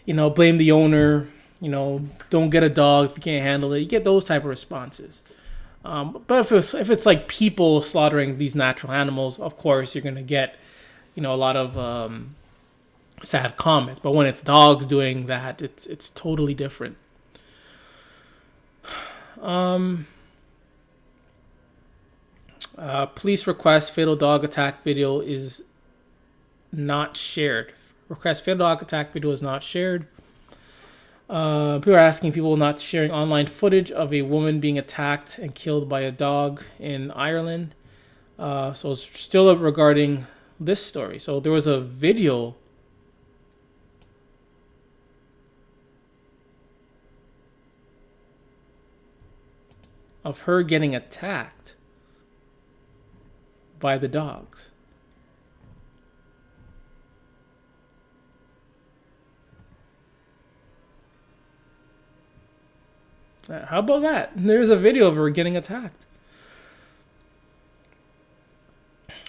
blame the owner. Don't get a dog if you can't handle it. You get those type of responses. But if it's like people slaughtering these natural animals, of course you're gonna get, a lot of sad comments. But when it's dogs doing that, it's totally different. Police request fatal dog attack video is not shared. Request fatal dog attack video is not shared. People are asking people not sharing online footage of a woman being attacked and killed by a dog in Ireland. So it's still regarding this story. So there was a video of her getting attacked by the dogs. How about that? There's a video of her getting attacked.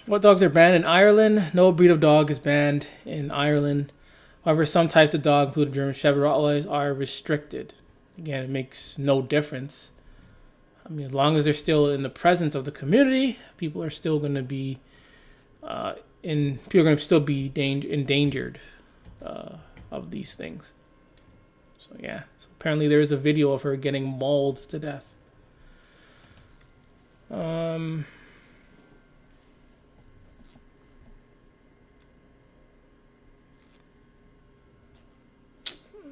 What dogs are banned in Ireland? No breed of dog is banned in Ireland. However, some types of dog, including German Shepherd Rottweilers, are restricted. Again, it makes no difference. I mean, as long as they're still in the presence of the community, people are still going to be endangered of these things. So yeah. So apparently there is a video of her getting mauled to death.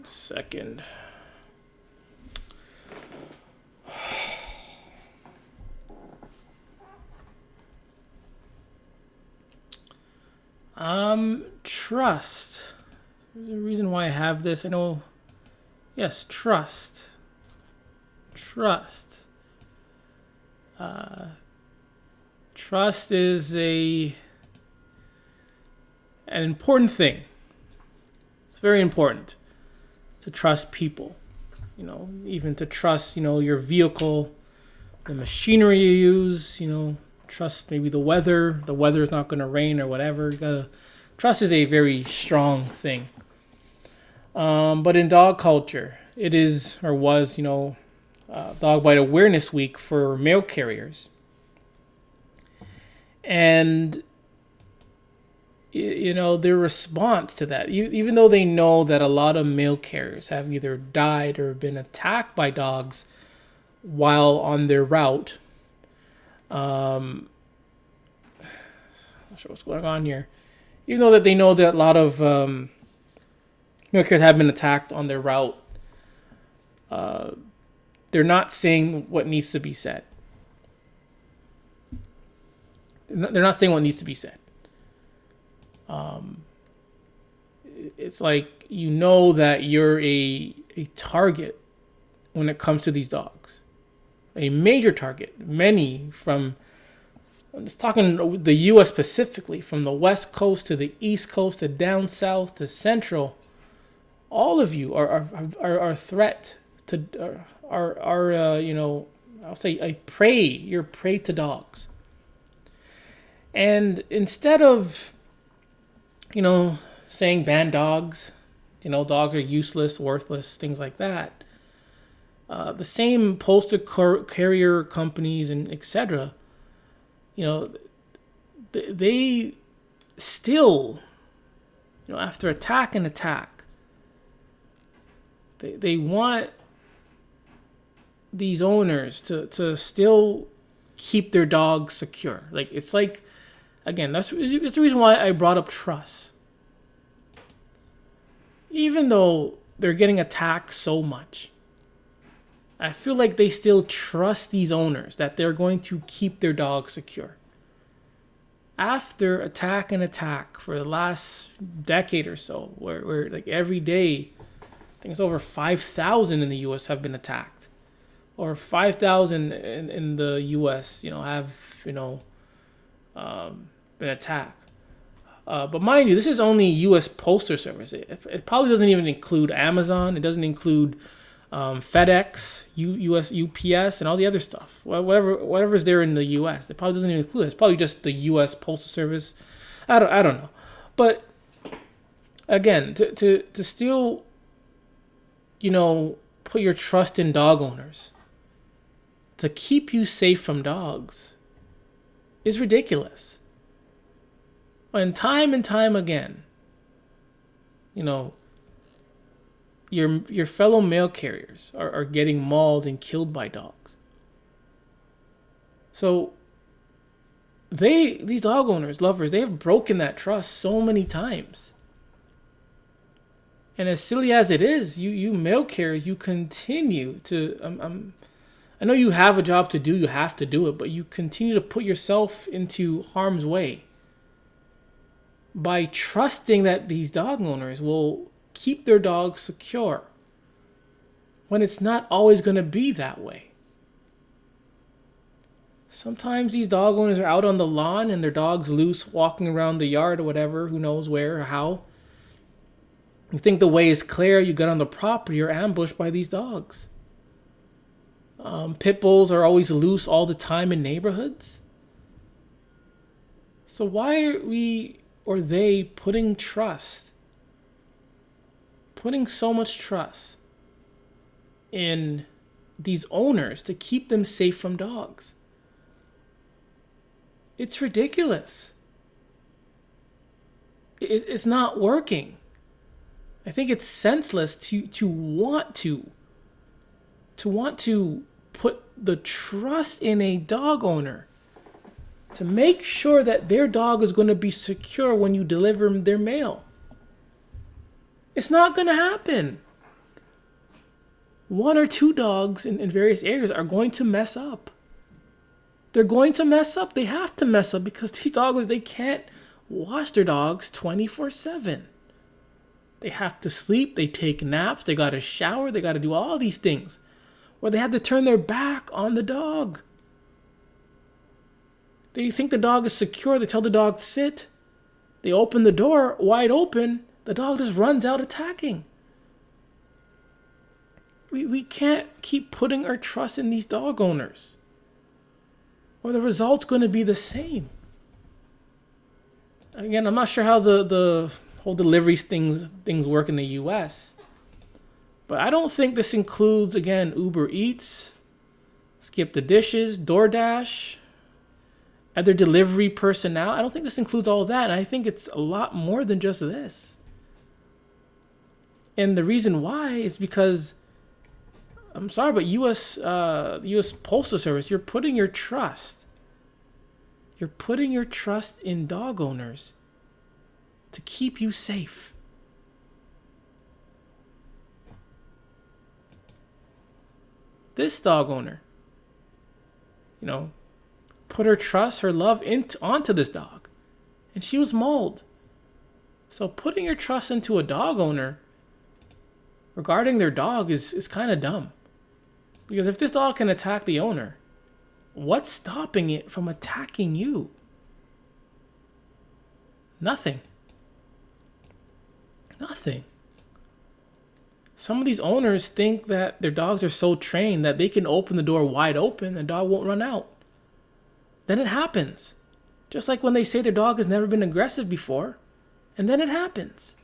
Second. Trust. There's a reason why I have this. I know. Yes, trust. Trust. Trust is an important thing. It's very important to trust people. Even to trust, your vehicle, the machinery you use, trust maybe the weather. The weather is not going to rain or whatever. Trust is a very strong thing. But in dog culture, it is or was, Dog Bite Awareness Week for mail carriers. And their response to that, even though they know that a lot of mail carriers have either died or been attacked by dogs while on their route. Not sure what's going on here. Even though that they know that a lot of mail carriers have been attacked on their route, they're not saying what needs to be said. They're not saying what needs to be said. It's like, that you're a target when it comes to these dogs. A major target. Many from, I'm just talking the U.S. specifically, from the West Coast to the East Coast to down south to Central. All of you are a threat to, I'll say a prey. You're prey to dogs. And instead of, saying ban dogs, dogs are useless, worthless, things like that, the same postal carrier companies and etc., they still, after attack and attack, they want these owners to still keep their dogs secure. It's like, again, it's the reason why I brought up trust. Even though they're getting attacked so much, I feel like they still trust these owners that they're going to keep their dogs secure. After attack and attack for the last decade or so, where like every day, I think it's over 5,000 in the U.S. have been attacked, or 5,000 in the U.S. Have been attacked. But mind you, this is only U.S. Postal Service. It probably doesn't even include Amazon. It doesn't include FedEx, U.S. UPS, and all the other stuff. Whatever's there in the U.S. It probably doesn't even include it. It's probably just the U.S. Postal Service. I don't know. But again, to still, put your trust in dog owners to keep you safe from dogs is ridiculous. And time again, your fellow mail carriers are getting mauled and killed by dogs. So these dog owners, lovers, they have broken that trust so many times. And as silly as it is, you mail carriers, you continue to, I know you have a job to do, you have to do it, but you continue to put yourself into harm's way by trusting that these dog owners will keep their dogs secure, when it's not always going to be that way. Sometimes these dog owners are out on the lawn and their dog's loose, walking around the yard or whatever, who knows where or how. You think the way is clear, you get on the property, you're ambushed by these dogs. Pit bulls are always loose all the time in neighborhoods. So why are we or they putting so much trust in these owners to keep them safe from dogs? It's ridiculous. It's not working. I think it's senseless to want to put the trust in a dog owner to make sure that their dog is going to be secure when you deliver them their mail. It's not going to happen. One or two dogs in various areas are going to mess up. They're going to mess up. They have to mess up because these dogs, they can't watch their dogs 24/7. They have to sleep. They take naps. They got to shower. They got to do all these things. Or they have to turn their back on the dog. They think the dog is secure. They tell the dog to sit. They open the door wide open. The dog just runs out attacking. We can't keep putting our trust in these dog owners, or the result's going to be the same. Again, I'm not sure how the whole delivery things work in the U.S., but I don't think this includes, again, Uber Eats, Skip the Dishes, DoorDash, Other delivery personnel. I don't think this includes all of that. And I think it's a lot more than just this. And the reason why is because, I'm sorry, but U.S. Postal Service, you're putting your trust in dog owners to keep you safe. This dog owner, put her trust, her love onto this dog, and she was mauled. So putting your trust into a dog owner regarding their dog is kind of dumb. Because if this dog can attack the owner, what's stopping it from attacking you? Nothing. Nothing. Some of these owners think that their dogs are so trained that they can open the door wide open and the dog won't run out. Then it happens. Just like when they say their dog has never been aggressive before, and then it happens.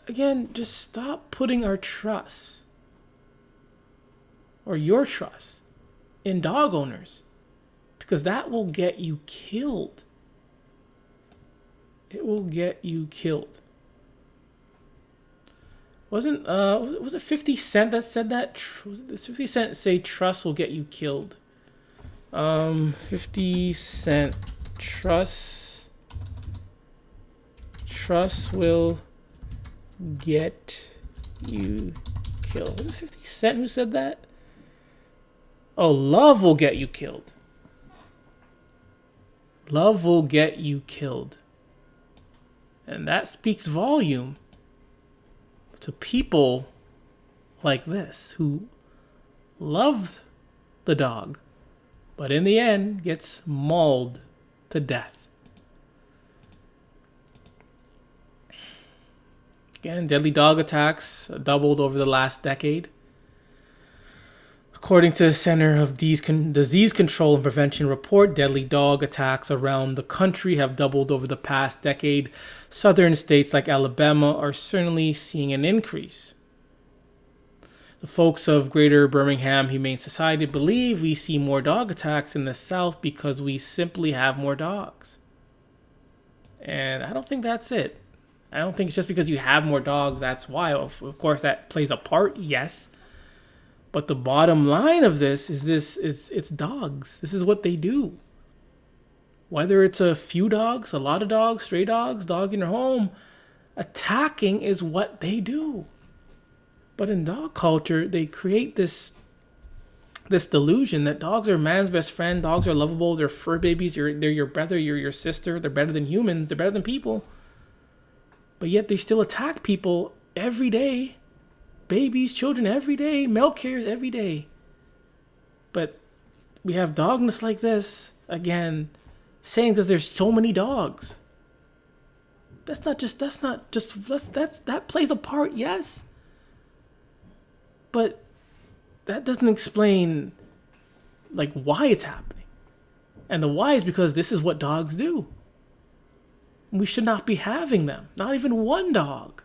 Again, just stop putting our trust or your trust in dog owners, because that will get you killed. It will get you killed. Was it 50 Cent that said that? Was it 50 Cent say trust will get you killed? 50 Cent, trust will get you killed. Was it 50 Cent who said that? Oh, love will get you killed. Love will get you killed. And that speaks volume to people like this who loved the dog, but in the end gets mauled to death. Again, deadly dog attacks doubled over the last decade. According to the Center of Disease Control and Prevention report, deadly dog attacks around the country have doubled over the past decade. Southern states like Alabama are certainly seeing an increase. The folks of Greater Birmingham Humane Society believe we see more dog attacks in the South because we simply have more dogs. And I don't think that's it. I don't think it's just because you have more dogs, that's why. Of course, that plays a part, yes. But the bottom line of this is it's dogs. This is what they do. Whether it's a few dogs, a lot of dogs, stray dogs, dog in your home, attacking is what they do. But in dog culture, they create this delusion that dogs are man's best friend, dogs are lovable, they're fur babies, they're your brother, you're your sister, they're better than humans, they're better than people. But yet they still attack people every day. Babies, children every day, milk carriers every day. But we have dogness like this, again, saying because there's so many dogs. That plays a part, yes. But that doesn't explain like why it's happening. And the why is because this is what dogs do. We should not be having them. Not even one dog.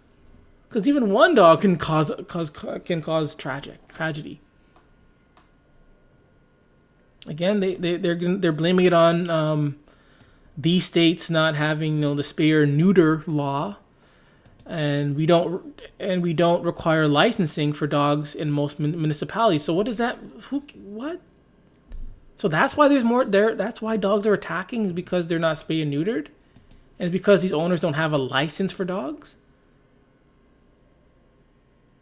Because even one dog can cause tragedy. Again, they're blaming it on these states not having the spay or neuter law, and we don't require licensing for dogs in most municipalities. So what is that? What? So that's why there's more there. That's why dogs are attacking, is because they're not spay and neutered, and it's because these owners don't have a license for dogs.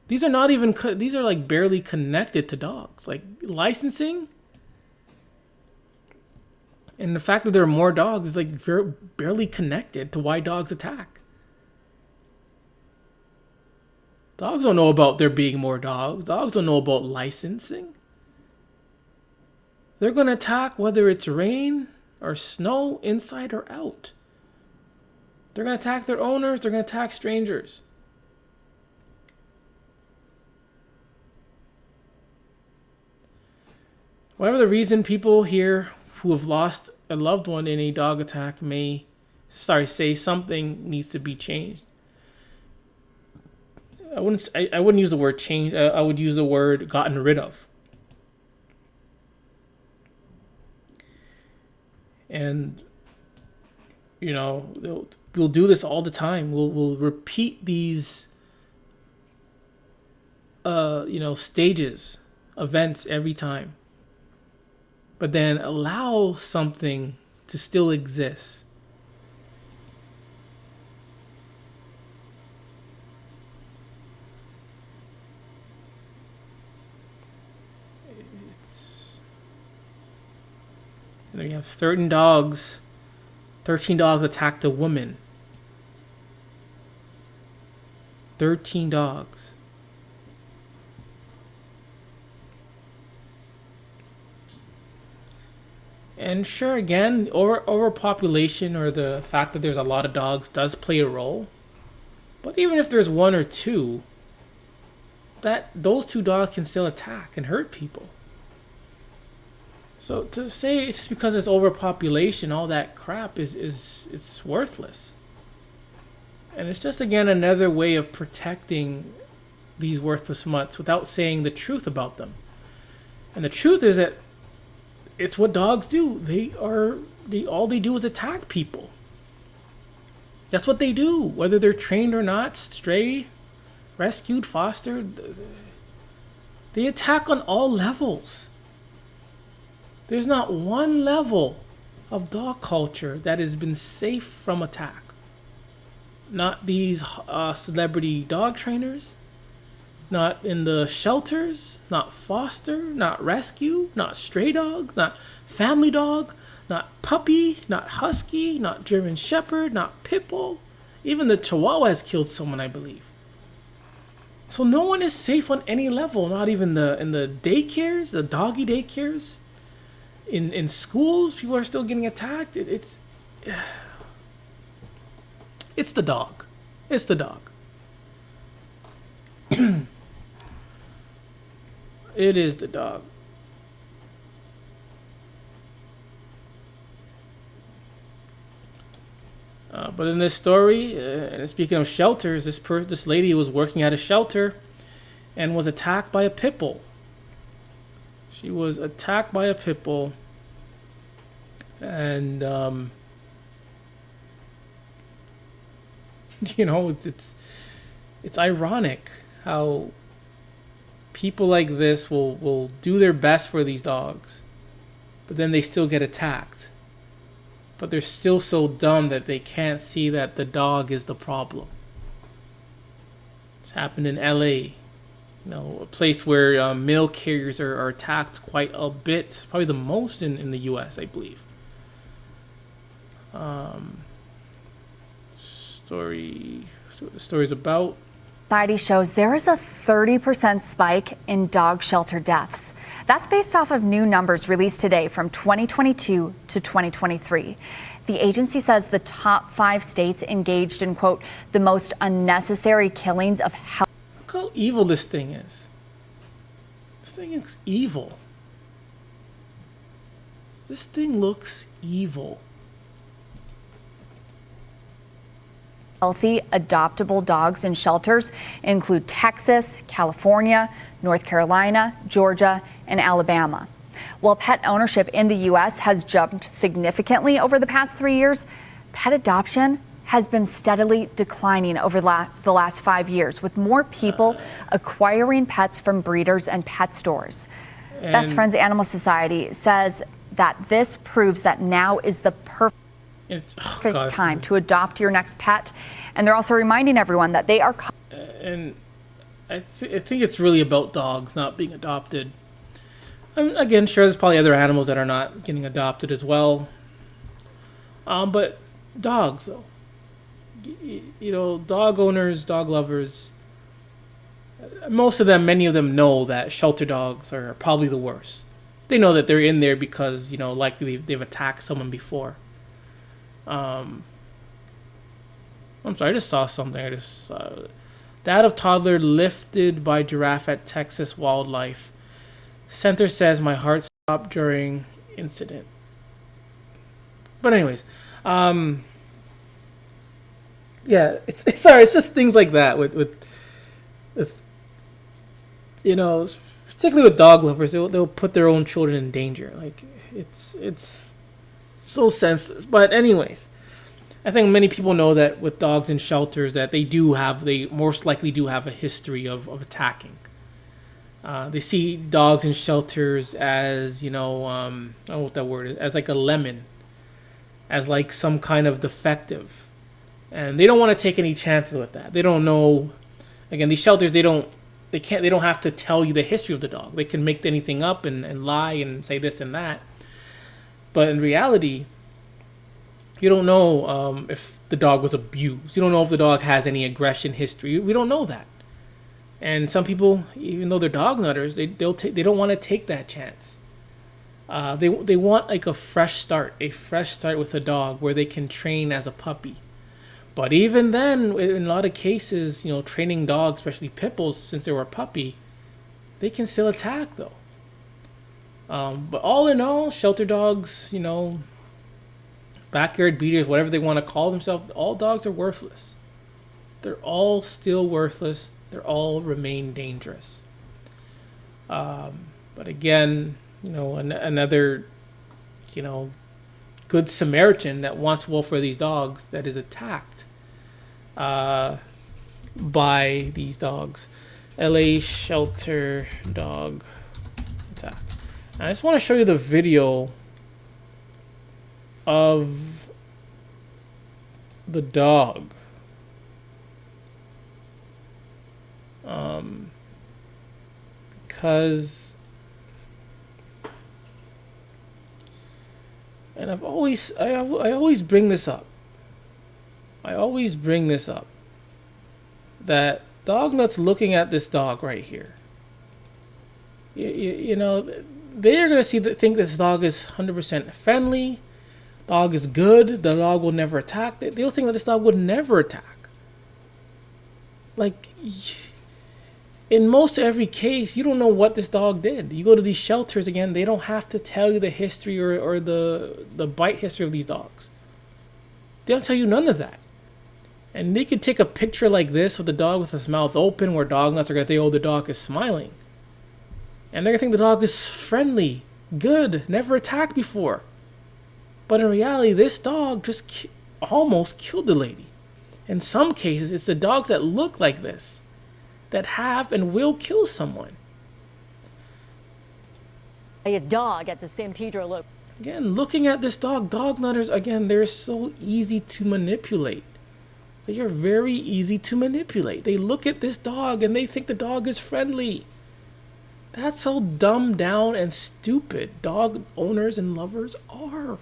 These are not even, these are like barely connected to dogs. Like licensing and the fact that there are more dogs is like barely connected to why dogs attack. Dogs don't know about there being more dogs. Dogs don't know about licensing. They're going to attack whether it's rain or snow, inside or out. They're going to attack their owners. They're going to attack strangers. Whatever the reason, people here who have lost a loved one in a dog attack say something needs to be changed. I wouldn't use the word change. I would use the word gotten rid of. And, we'll do this all the time. We'll repeat these, stages, events every time. But then allow something to still exist. You have 13 dogs. 13 dogs attacked a woman. 13 dogs. And sure, again, overpopulation or the fact that there's a lot of dogs does play a role. But even if there's one or two, those two dogs can still attack and hurt people. So to say it's just because it's overpopulation, all that crap it's worthless. And it's just, again, another way of protecting these worthless mutts without saying the truth about them. And the truth is that it's what dogs do. All they do is attack people. That's what they do, whether they're trained or not, stray, rescued, fostered. They attack on all levels. There's not one level of dog culture that has been safe from attack. Not these celebrity dog trainers, not in the shelters, not foster, not rescue, not stray dog, not family dog, not puppy, not husky, not German shepherd, not pit bull. Even the Chihuahua has killed someone, I believe. So no one is safe on any level, not even in the daycares, the doggy daycares. In schools, people are still getting attacked. It's the dog. It's the dog. It is the dog. But in this story, and speaking of shelters, this lady was working at a shelter and was attacked by a pit bull. She was attacked by a pit bull, and it's ironic how people like this will do their best for these dogs, but then they still get attacked. But they're still so dumb that they can't see that the dog is the problem. It's happened in LA, a place where mail carriers are attacked quite a bit, probably the most in the US, I believe. So what the story's about. Society shows there is a 30% spike in dog shelter deaths. That's based off of new numbers released today from 2022 to 2023. The agency says the top 5 states engaged in, quote, the most unnecessary killings of health. Look how evil this thing is. This thing is evil. This thing looks evil. Healthy adoptable dogs in shelters include Texas, California, North Carolina, Georgia, and Alabama. While pet ownership in the U.S. has jumped significantly over the past 3 years, pet adoption has been steadily declining over the last 5 years, with more people acquiring pets from breeders and pet stores. Best Friends Animal Society says that this proves that now is the perfect time to adopt your next pet, and they're also reminding everyone that they are. And I think it's really about dogs not being adopted. Again, sure, there's probably other animals that are not getting adopted as well. But dogs, though, dog owners, dog lovers, most of them, many of them know that shelter dogs are probably the worst. They know that they're in there because likely they've attacked someone before. I'm sorry, I just saw something. Dad of toddler lifted by giraffe at Texas Wildlife Center says my heart stopped during incident. But anyways, yeah, it's sorry. It's just things like that with particularly with dog lovers, they'll put their own children in danger. Like it's So senseless. But anyways, I think many people know that with dogs in shelters that they most likely do have a history of attacking. They see dogs in shelters as, I don't know what that word is, as like a lemon, as like some kind of defective. And they don't want to take any chances with that. They don't know, again, these shelters, they don't have to tell you the history of the dog. They can make anything up and lie and say this and that. But in reality, you don't know if the dog was abused. You don't know if the dog has any aggression history. We don't know that. And some people, even though they're dog nutters, they don't want to take that chance. They want like a fresh start with a dog where they can train as a puppy. But even then, in a lot of cases, training dogs, especially pit bulls, since they were a puppy, they can still attack though. But all in all, shelter dogs, backyard beaters, whatever they want to call themselves, all dogs are worthless. They're all still worthless. They're all remain dangerous. But again, another, good Samaritan that wants well for these dogs that is attacked by these dogs. LA shelter dog attack. I just want to show you the video of the dog. Because, and I always bring this up. That dog nuts looking at this dog right here. They're gonna think this dog is 100% friendly. Dog is good. The dog will never attack. They'll think that this dog would never attack. Like, in most every case, you don't know what this dog did. You go to these shelters, again, they don't have to tell you the history or the bite history of these dogs. They don't tell you none of that. And they could take a picture like this with the dog with his mouth open where dog nuts are going to think, oh, the dog is smiling. And they're going to think the dog is friendly, good, never attacked before. But in reality, this dog just almost killed the lady. In some cases, it's the dogs that look like this that have and will kill someone. A dog at the San Pedro Again, looking at this dog nutters, again, they're so easy to manipulate. They are very easy to manipulate. They look at this dog and they think the dog is friendly. That's how dumbed down and stupid dog owners and lovers are.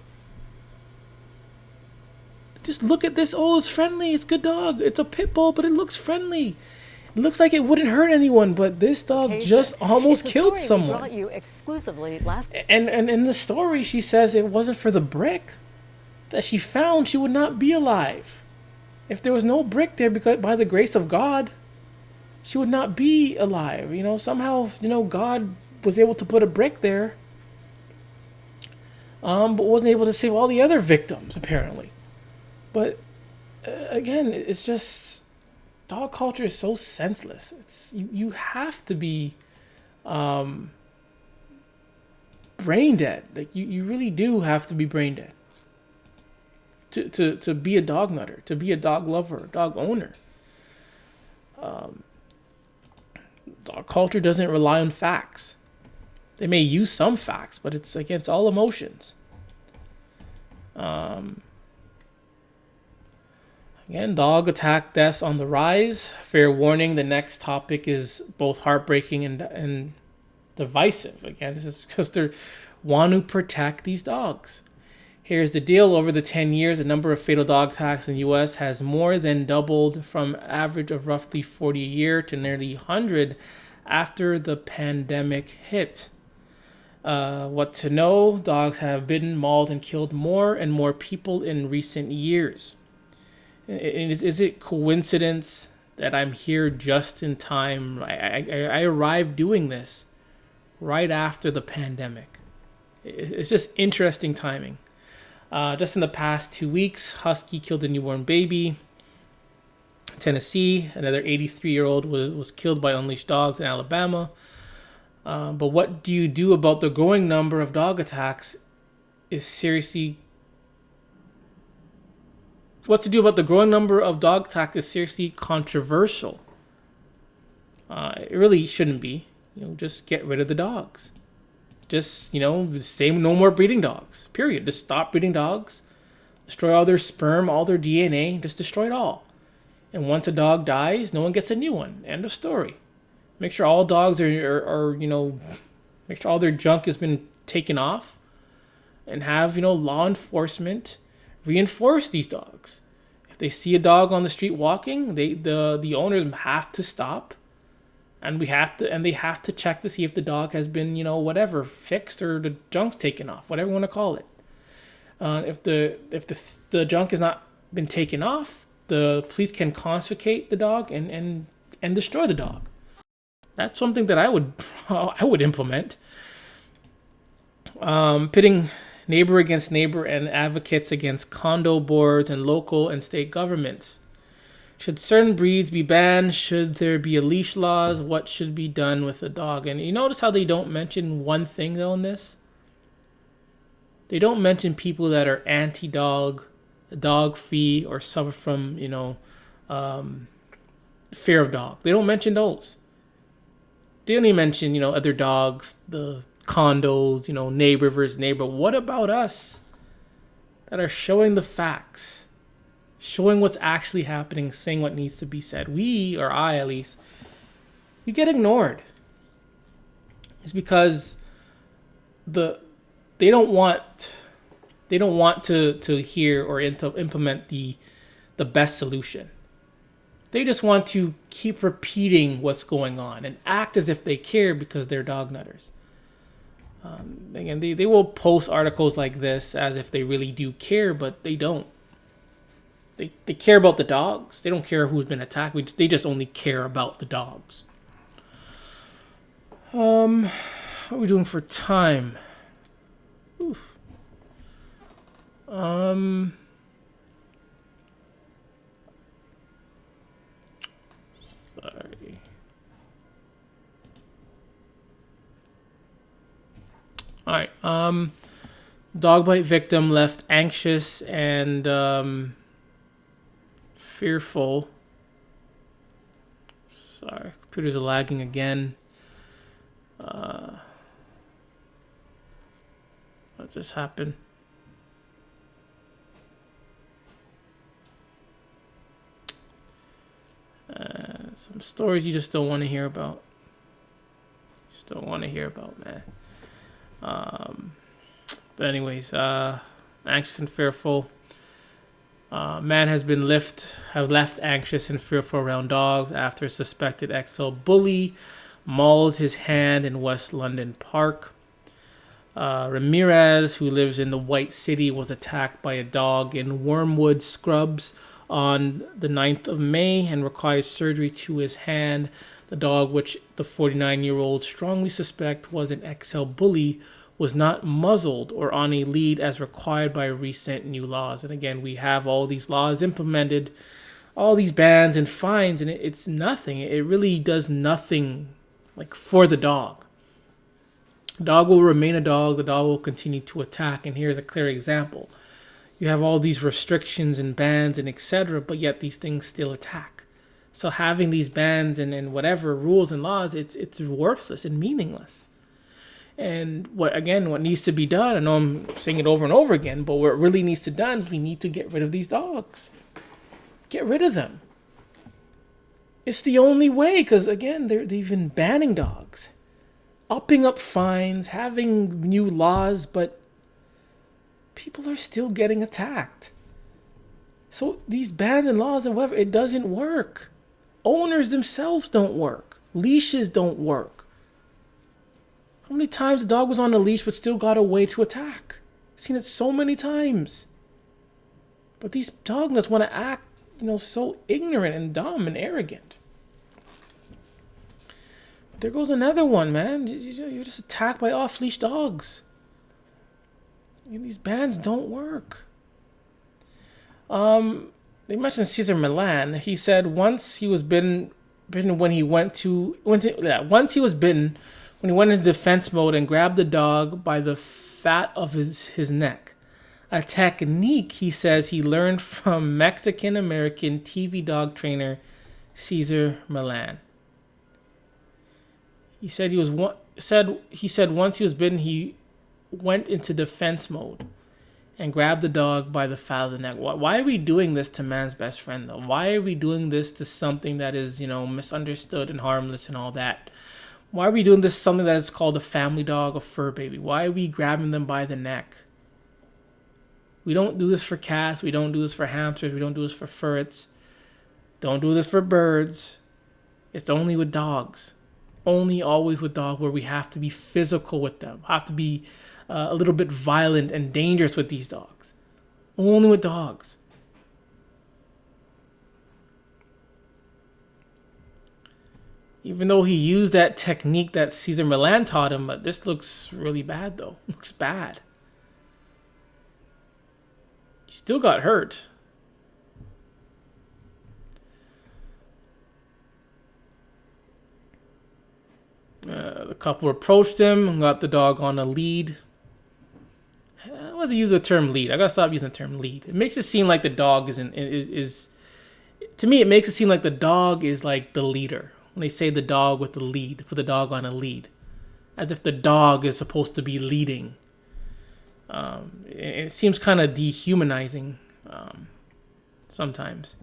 Just look at this. Oh, it's friendly. It's a good dog. It's a pit bull, but it looks friendly. It looks like it wouldn't hurt anyone, but this dog just almost killed someone. We brought you exclusively last. And in the story, she says it wasn't for the brick that she found, she would not be alive. If there was no brick there, because by the grace of God, she would not be alive. Somehow, God was able to put a brick there, but wasn't able to save all the other victims, apparently. But again, it's just, dog culture is so senseless. It's you have to be brain dead. Like you really do have to be brain dead to be a dog nutter, to be a dog lover, a dog owner. Dog culture doesn't rely on facts. They may use some facts, but it's against all emotions. Again, dog attack deaths on the rise. Fair warning, the next topic is both heartbreaking and divisive. Again, this is because they want to protect these dogs. Here's the deal. Over the 10 years, the number of fatal dog attacks in the U.S. has more than doubled from an average of roughly 40 a year to nearly 100 after the pandemic hit. What to know? Dogs have bitten, mauled, and killed more and more people in recent years. Is it coincidence that I'm here just in time? I arrived doing this right after the pandemic. It's just interesting timing. Just in the past 2 weeks, husky killed a newborn baby. Tennessee, another 83-year-old was killed by unleashed dogs in Alabama. But what do you do about the growing number of dog attacks is seriously What to do about the growing number of dog attacks is seriously controversial. It really shouldn't be. Just get rid of the dogs. Just, say no more breeding dogs. Period. Just stop breeding dogs. Destroy all their sperm, all their DNA. Just destroy it all. And once a dog dies, no one gets a new one. End of story. Make sure all dogs are make sure all their junk has been taken off. And have, law enforcement reinforce these dogs. If they see a dog on the street walking, the owners have to stop. And they have to check to see if the dog has been, whatever, fixed or the junk's taken off, whatever you want to call it. If the junk has not been taken off, the police can confiscate the dog and destroy the dog. That's something that I would implement. Pitting neighbor against neighbor and advocates against condo boards and local and state governments. Should certain breeds be banned? Should there be a leash laws? What should be done with a dog? And you notice how they don't mention one thing though in this? They don't mention people that are anti-dog, dog free, or suffer from, fear of dog. They don't mention those. They only mention, other dogs, the condos, neighbor versus neighbor. What about us that are showing the facts? Showing what's actually happening, saying what needs to be said. We, or I at least, we get ignored. It's because they don't want to hear or implement the best solution. They just want to keep repeating what's going on and act as if they care because they're dog nutters. Again, they will post articles like this as if they really do care, but they don't. They care about the dogs. They don't care who's been attacked. They just only care about the dogs. What are we doing for time? Oof. Sorry. All right. Dog bite victim left anxious and fearful. Sorry, computers are lagging again. What just happened? Some stories you just don't want to hear about. Just don't want to hear about, man. But anyways, anxious and fearful. Man has been left anxious and fearful around dogs after a suspected XL bully mauled his hand in West London Park. Ramirez, who lives in the White City, was attacked by a dog in Wormwood Scrubs on the 9th of May and requires surgery to his hand. The dog, which the 49-year-old strongly suspect was an XL bully, was not muzzled or on a lead as required by recent new laws. And again, we have all these laws implemented, all these bans and fines, and it's nothing. It really does nothing for the dog. The dog will remain a dog. The dog will continue to attack. And here's a clear example. You have all these restrictions and bans and etc., but yet these things still attack. So having these bans and whatever rules and laws, it's worthless and meaningless. And what needs to be done, I know I'm saying it over and over again, but what really needs to be done is we need to get rid of these dogs. Get rid of them. It's the only way, because again, they've been banning dogs, upping up fines, having new laws, but people are still getting attacked. So these bans and laws and whatever, it doesn't work. Owners themselves don't work. Leashes don't work. How many times the dog was on a leash but still got away to attack? I've seen it so many times. But these dog nuts want to act, so ignorant and dumb and arrogant. But there goes another one, man. You're just attacked by off-leash dogs. And these bans don't work. They mentioned Cesar Millan. He said once he was bitten when he went into defense mode and grabbed the dog by the fat of his neck. a technique he says he learned from Mexican-American TV dog trainer Cesar Millan. He said once he was bitten, he went into defense mode and grabbed the dog by the fat of the neck. Why are we doing this to man's best friend, though? Why are we doing this to something that is, misunderstood and harmless and all that? Why are we doing this to something that is called a family dog, a fur baby? Why are we grabbing them by the neck? We don't do this for cats. We don't do this for hamsters. We don't do this for ferrets. Don't do this for birds. It's only with dogs. Only always with dogs, where we have to be physical with them. Have to be a little bit violent and dangerous with these dogs. Only with dogs. Even though he used that technique that Cesar Millan taught him, but this looks really bad though. Looks bad. He still got hurt. The couple approached him and got the dog on a lead. I want to use the term lead. I gotta stop using the term lead. It makes it seem like the dog is to me, it makes it seem like the dog is like the leader. When they say the dog with the lead, put the dog on a lead, as if the dog is supposed to be leading. It seems kind of dehumanizing sometimes.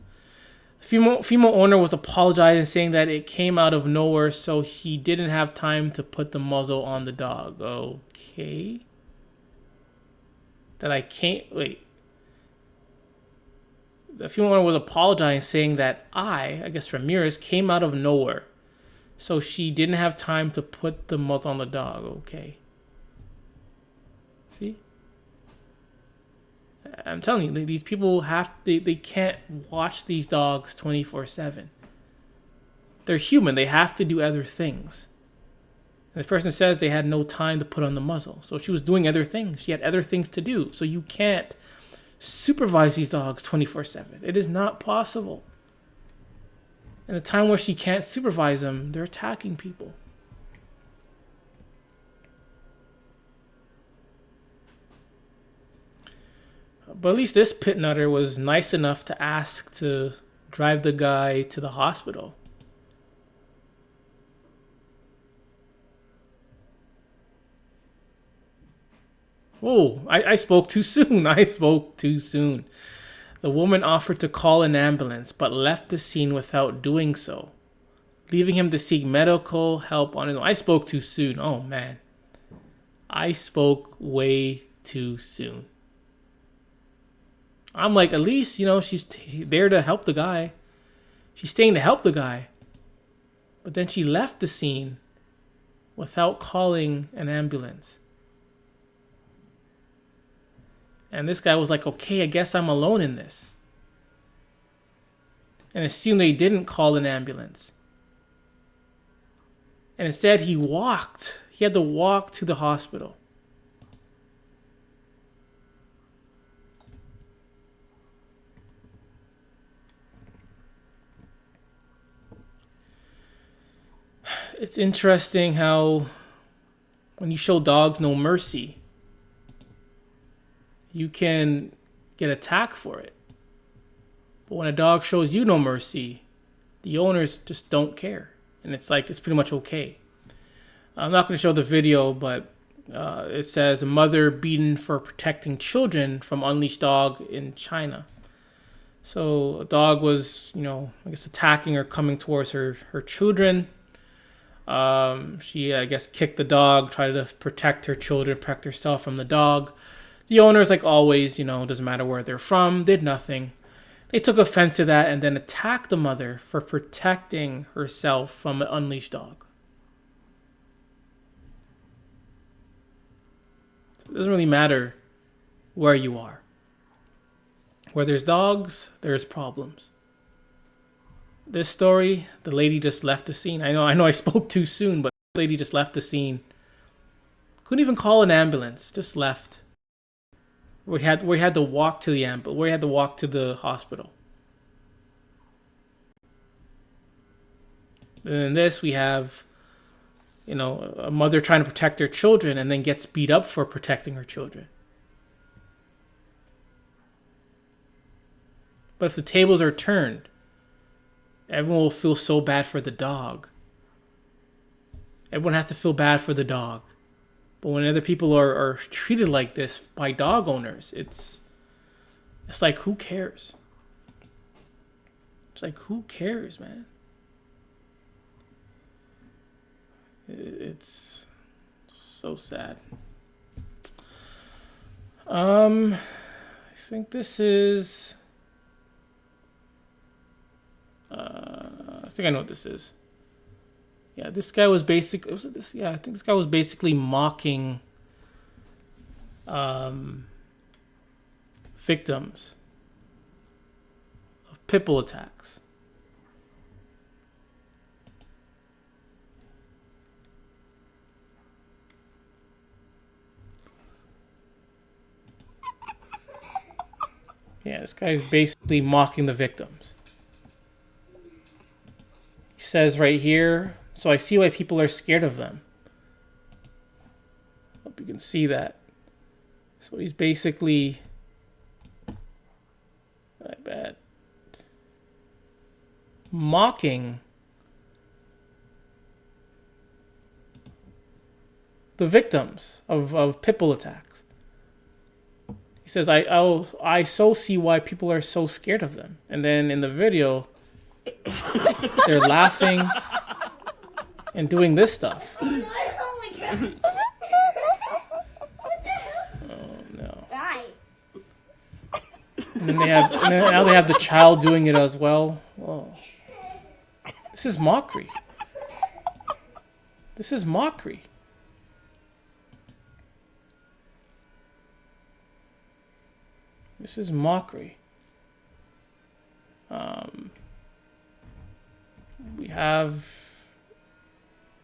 The female owner was apologizing, saying that it came out of nowhere, so he didn't have time to put the muzzle on the dog. Okay. That I can't wait. The female owner was apologizing, saying that I guess Ramirez, came out of nowhere, so she didn't have time to put the muzzle on the dog. Okay. See? I'm telling you, these people they can't watch these dogs 24/7. They're human. They have to do other things. And this person says they had no time to put on the muzzle. So she was doing other things. She had other things to do. So you can't supervise these dogs 24/7. It is not possible. In a time where she can't supervise them, they're attacking people. But at least this pit nutter was nice enough to ask to drive the guy to the hospital. Whoa, I spoke too soon. I spoke too soon. The woman offered to call an ambulance, but left the scene without doing so, leaving him to seek medical help on his own. I spoke too soon. Oh, man. I spoke way too soon. I'm like, at least, she's there to help the guy. She's staying to help the guy. But then she left the scene without calling an ambulance. And this guy was like, okay, I guess I'm alone in this. And assumed they didn't call an ambulance. And instead he walked. He had to walk to the hospital. It's interesting how when you show dogs no mercy, you can get attacked for it. But when a dog shows you no mercy, the owners just don't care. And it's like, it's pretty much okay. I'm not going to show the video, but it says a mother beaten for protecting children from unleashed dog in China. So a dog was, attacking or coming towards her children. She, I guess, kicked the dog, tried to protect her children, protect herself from the dog. The owners, like always, doesn't matter where they're from, did nothing. They took offense to that and then attacked the mother for protecting herself from an unleashed dog. So it doesn't really matter where you are. Where there's dogs, there's problems. This story, the lady just left the scene. I know I spoke too soon, but the lady just left the scene. Couldn't even call an ambulance, just left. We had to walk to the hospital. And in this we have, a mother trying to protect her children and then gets beat up for protecting her children. But if the tables are turned, everyone will feel so bad for the dog. Everyone has to feel bad for the dog. But when other people are treated like this by dog owners, it's like, who cares? It's like, who cares, man? It's so sad. I think this is... I think I know what this is. Yeah, this guy was basically... Was it this? Yeah, I think this guy was basically mocking victims of pit bull attacks. Yeah, this guy's basically mocking the victims. He says right here, so I see why people are scared of them. Hope you can see that. So he's basically... I bet. Mocking the victims of pit bull attacks. He says, I so see why people are so scared of them. And then in the video, they're laughing and doing this stuff. Oh, no. And then now they have the child doing it as well. Whoa. This is mockery. This is mockery. This is mockery. We have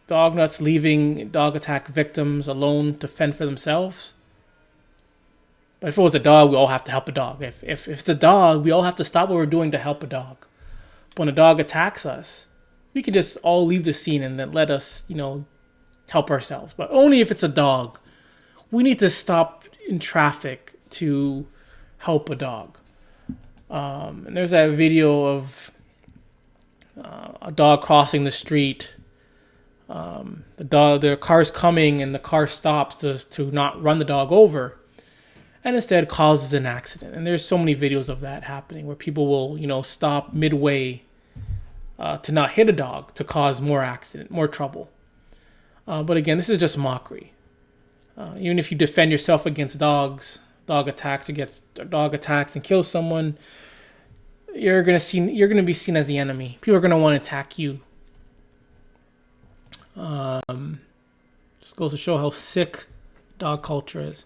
dog nuts leaving dog attack victims alone to fend for themselves. But if it was a dog, we all have to help a dog. If it's a dog, we all have to stop what we're doing to help a dog. But when a dog attacks us, we can just all leave the scene and then let us, help ourselves. But only if it's a dog. We need to stop in traffic to help a dog. And there's that video of a dog crossing the street. The car's coming and the car stops to not run the dog over, and instead causes an accident. And there's so many videos of that happening where people will, stop midway to not hit a dog to cause more accident, more trouble. But again, this is just mockery. Even if you defend yourself against dog attacks and kill someone, you're gonna be seen as the enemy. People are gonna want to attack you. Just goes to show how sick dog culture is.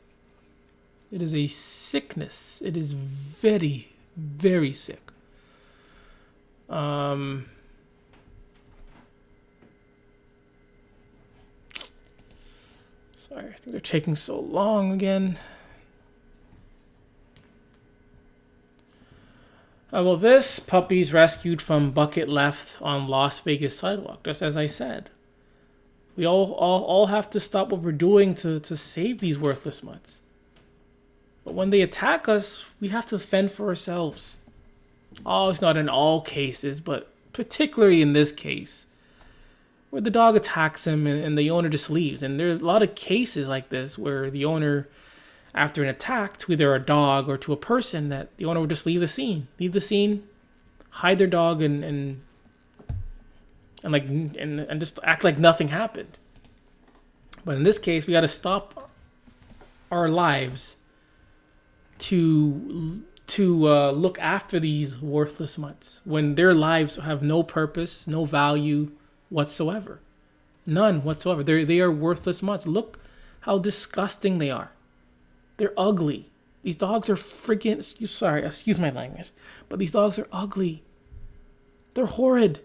It is a sickness. It is very, very sick. Sorry, I think they're taking so long again. Well, this puppy's rescued from bucket left on Las Vegas sidewalk, just as I said. We all have to stop what we're doing to save these worthless mutts. But when they attack us, we have to fend for ourselves. Oh, it's not in all cases, but particularly in this case, where the dog attacks him and the owner just leaves. And there are a lot of cases like this where the owner, after an attack to either a dog or to a person, that the owner would just leave the scene, hide their dog, and just act like nothing happened. But in this case, we got to stop our lives to look after these worthless mutts when their lives have no purpose, no value whatsoever, none whatsoever. They are worthless mutts. Look how disgusting they are. They're ugly. These dogs are freaking... Excuse my language. But these dogs are ugly. They're horrid.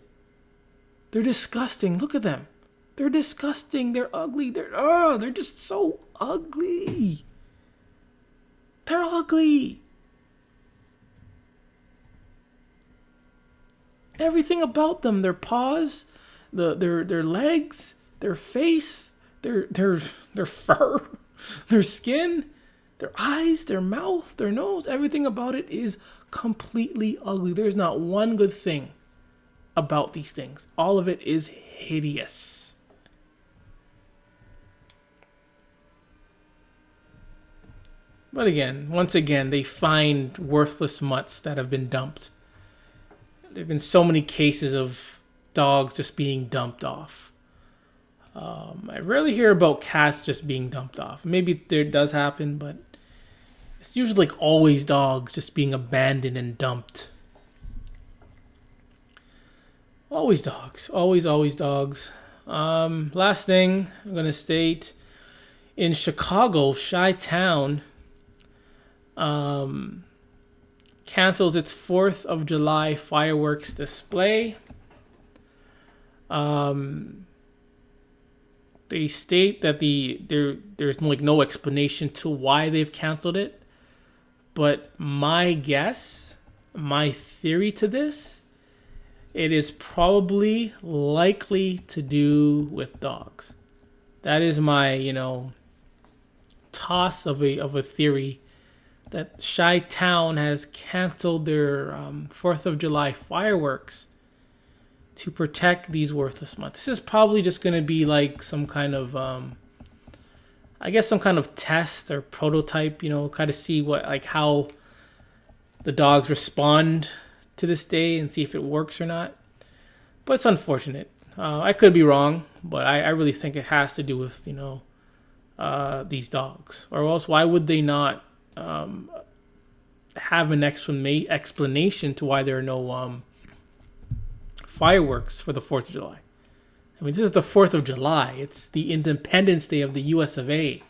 They're disgusting. Look at them. They're disgusting. They're ugly. They're just so ugly. They're ugly. Everything about them. Their paws, their legs, their face, their fur, their skin. Their eyes, their mouth, their nose, everything about it is completely ugly. There's not one good thing about these things. All of it is hideous. But again, once again, they find worthless mutts that have been dumped. There have been so many cases of dogs just being dumped off. I rarely hear about cats just being dumped off. Maybe there does happen, but it's usually like always dogs just being abandoned and dumped. Always dogs. Always dogs. Last thing I'm going to state. In Chicago, Chi-Town cancels its 4th of July fireworks display. They state that there's like no explanation to why they've canceled it. But my guess, my theory to this, it is probably likely to do with dogs. That is my, toss of a theory that Chi-Town has canceled their 4th of July fireworks to protect these worthless mutts. This is probably just going to be like some kind of, some kind of test or prototype, kind of see how the dogs respond to this day and see if it works or not. But it's unfortunate. I could be wrong, but I really think it has to do with, these dogs. Or else why would they not have an explanation to why there are no fireworks for the 4th of July? I mean, this is the 4th of July. It's the Independence Day of the US of A.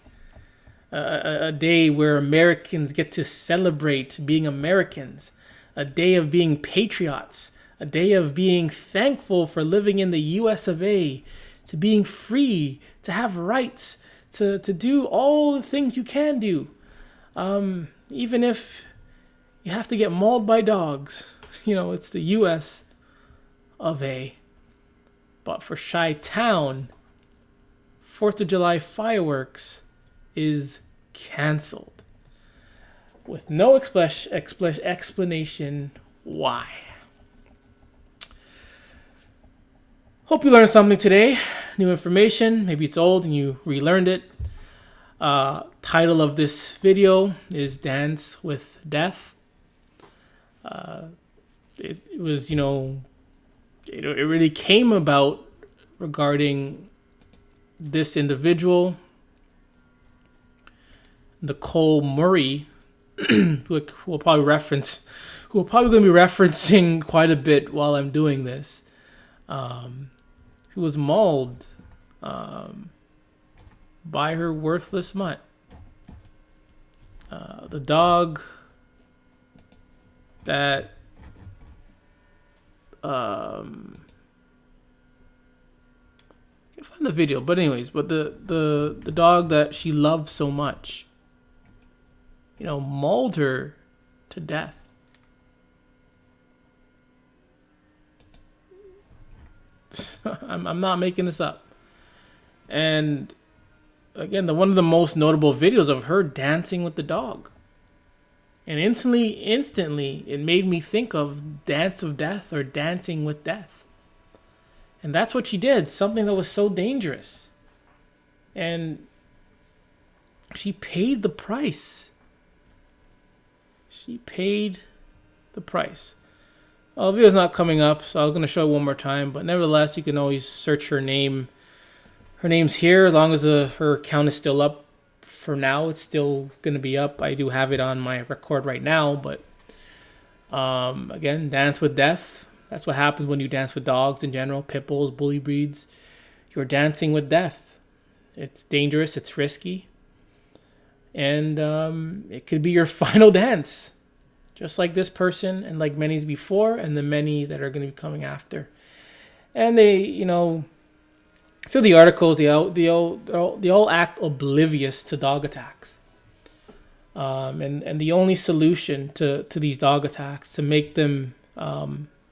A day where Americans get to celebrate being Americans. A day of being patriots. A day of being thankful for living in the US of A. To being free. To have rights. To do all the things you can do. Even if you have to get mauled by dogs. It's the US of A. But for Chi-Town, 4th of July fireworks is canceled. With no explanation why. Hope you learned something today. New information. Maybe it's old and you relearned it. Title of this video is Dance with Death. It was, it really came about regarding this individual, Nicole Murray, who will probably going to be referencing quite a bit while I'm doing this, who was mauled by her worthless mutt. The dog that I can't find the video, but anyways, the dog that she loved so much, mauled her to death. I'm not making this up. And again, one of the most notable videos of her dancing with the dog. And instantly, it made me think of Dance of Death or Dancing with Death. And that's what she did, something that was so dangerous. And she paid the price. She paid the price. Well, the video's not coming up, so I'm going to show it one more time. But nevertheless, you can always search her name. Her name's here, as long as her account is still up. For now, it's still going to be up. I do have it on my record right now, but again, Dance with Death. That's what happens when you dance with dogs in general, pit bulls, bully breeds. You're dancing with death. It's dangerous, it's risky, and it could be your final dance, just like this person and like many before and the many that are going to be coming after. And they, through the articles, they all act oblivious to dog attacks. And the only solution to these dog attacks, to make them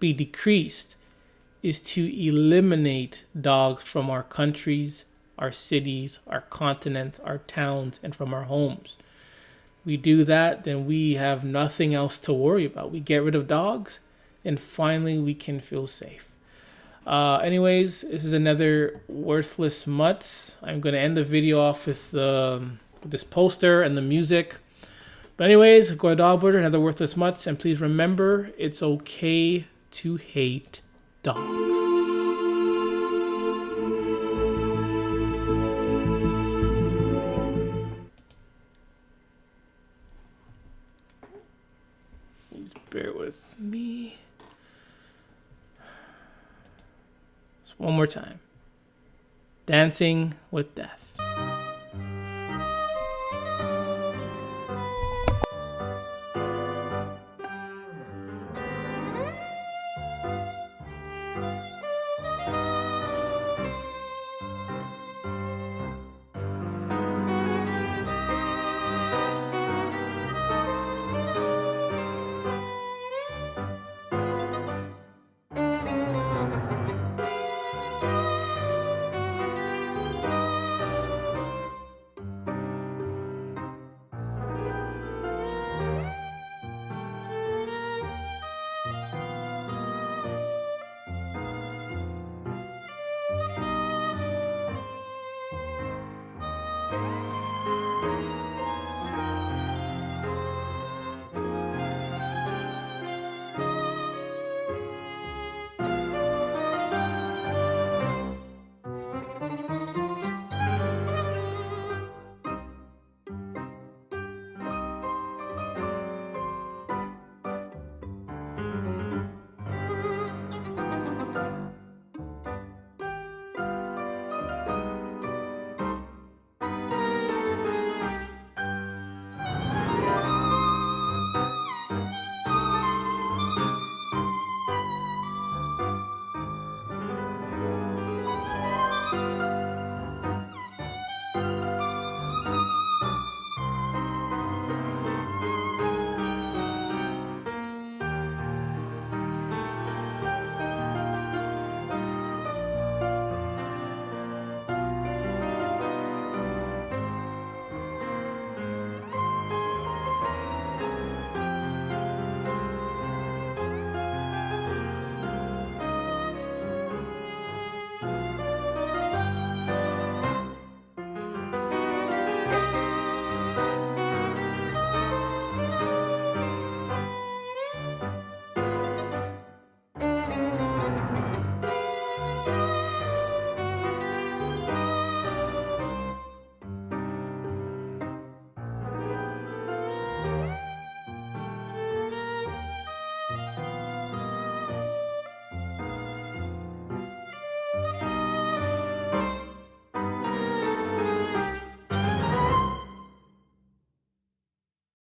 be decreased, is to eliminate dogs from our countries, our cities, our continents, our towns, and from our homes. We do that, then we have nothing else to worry about. We get rid of dogs, and finally we can feel safe. Anyways, this is another worthless mutts. I'm going to end the video off with this poster and the music. But anyways, go to dog burger, another worthless mutts, and please remember, it's okay to hate dogs. Please bear with me. Just one more time. Dancing with Death.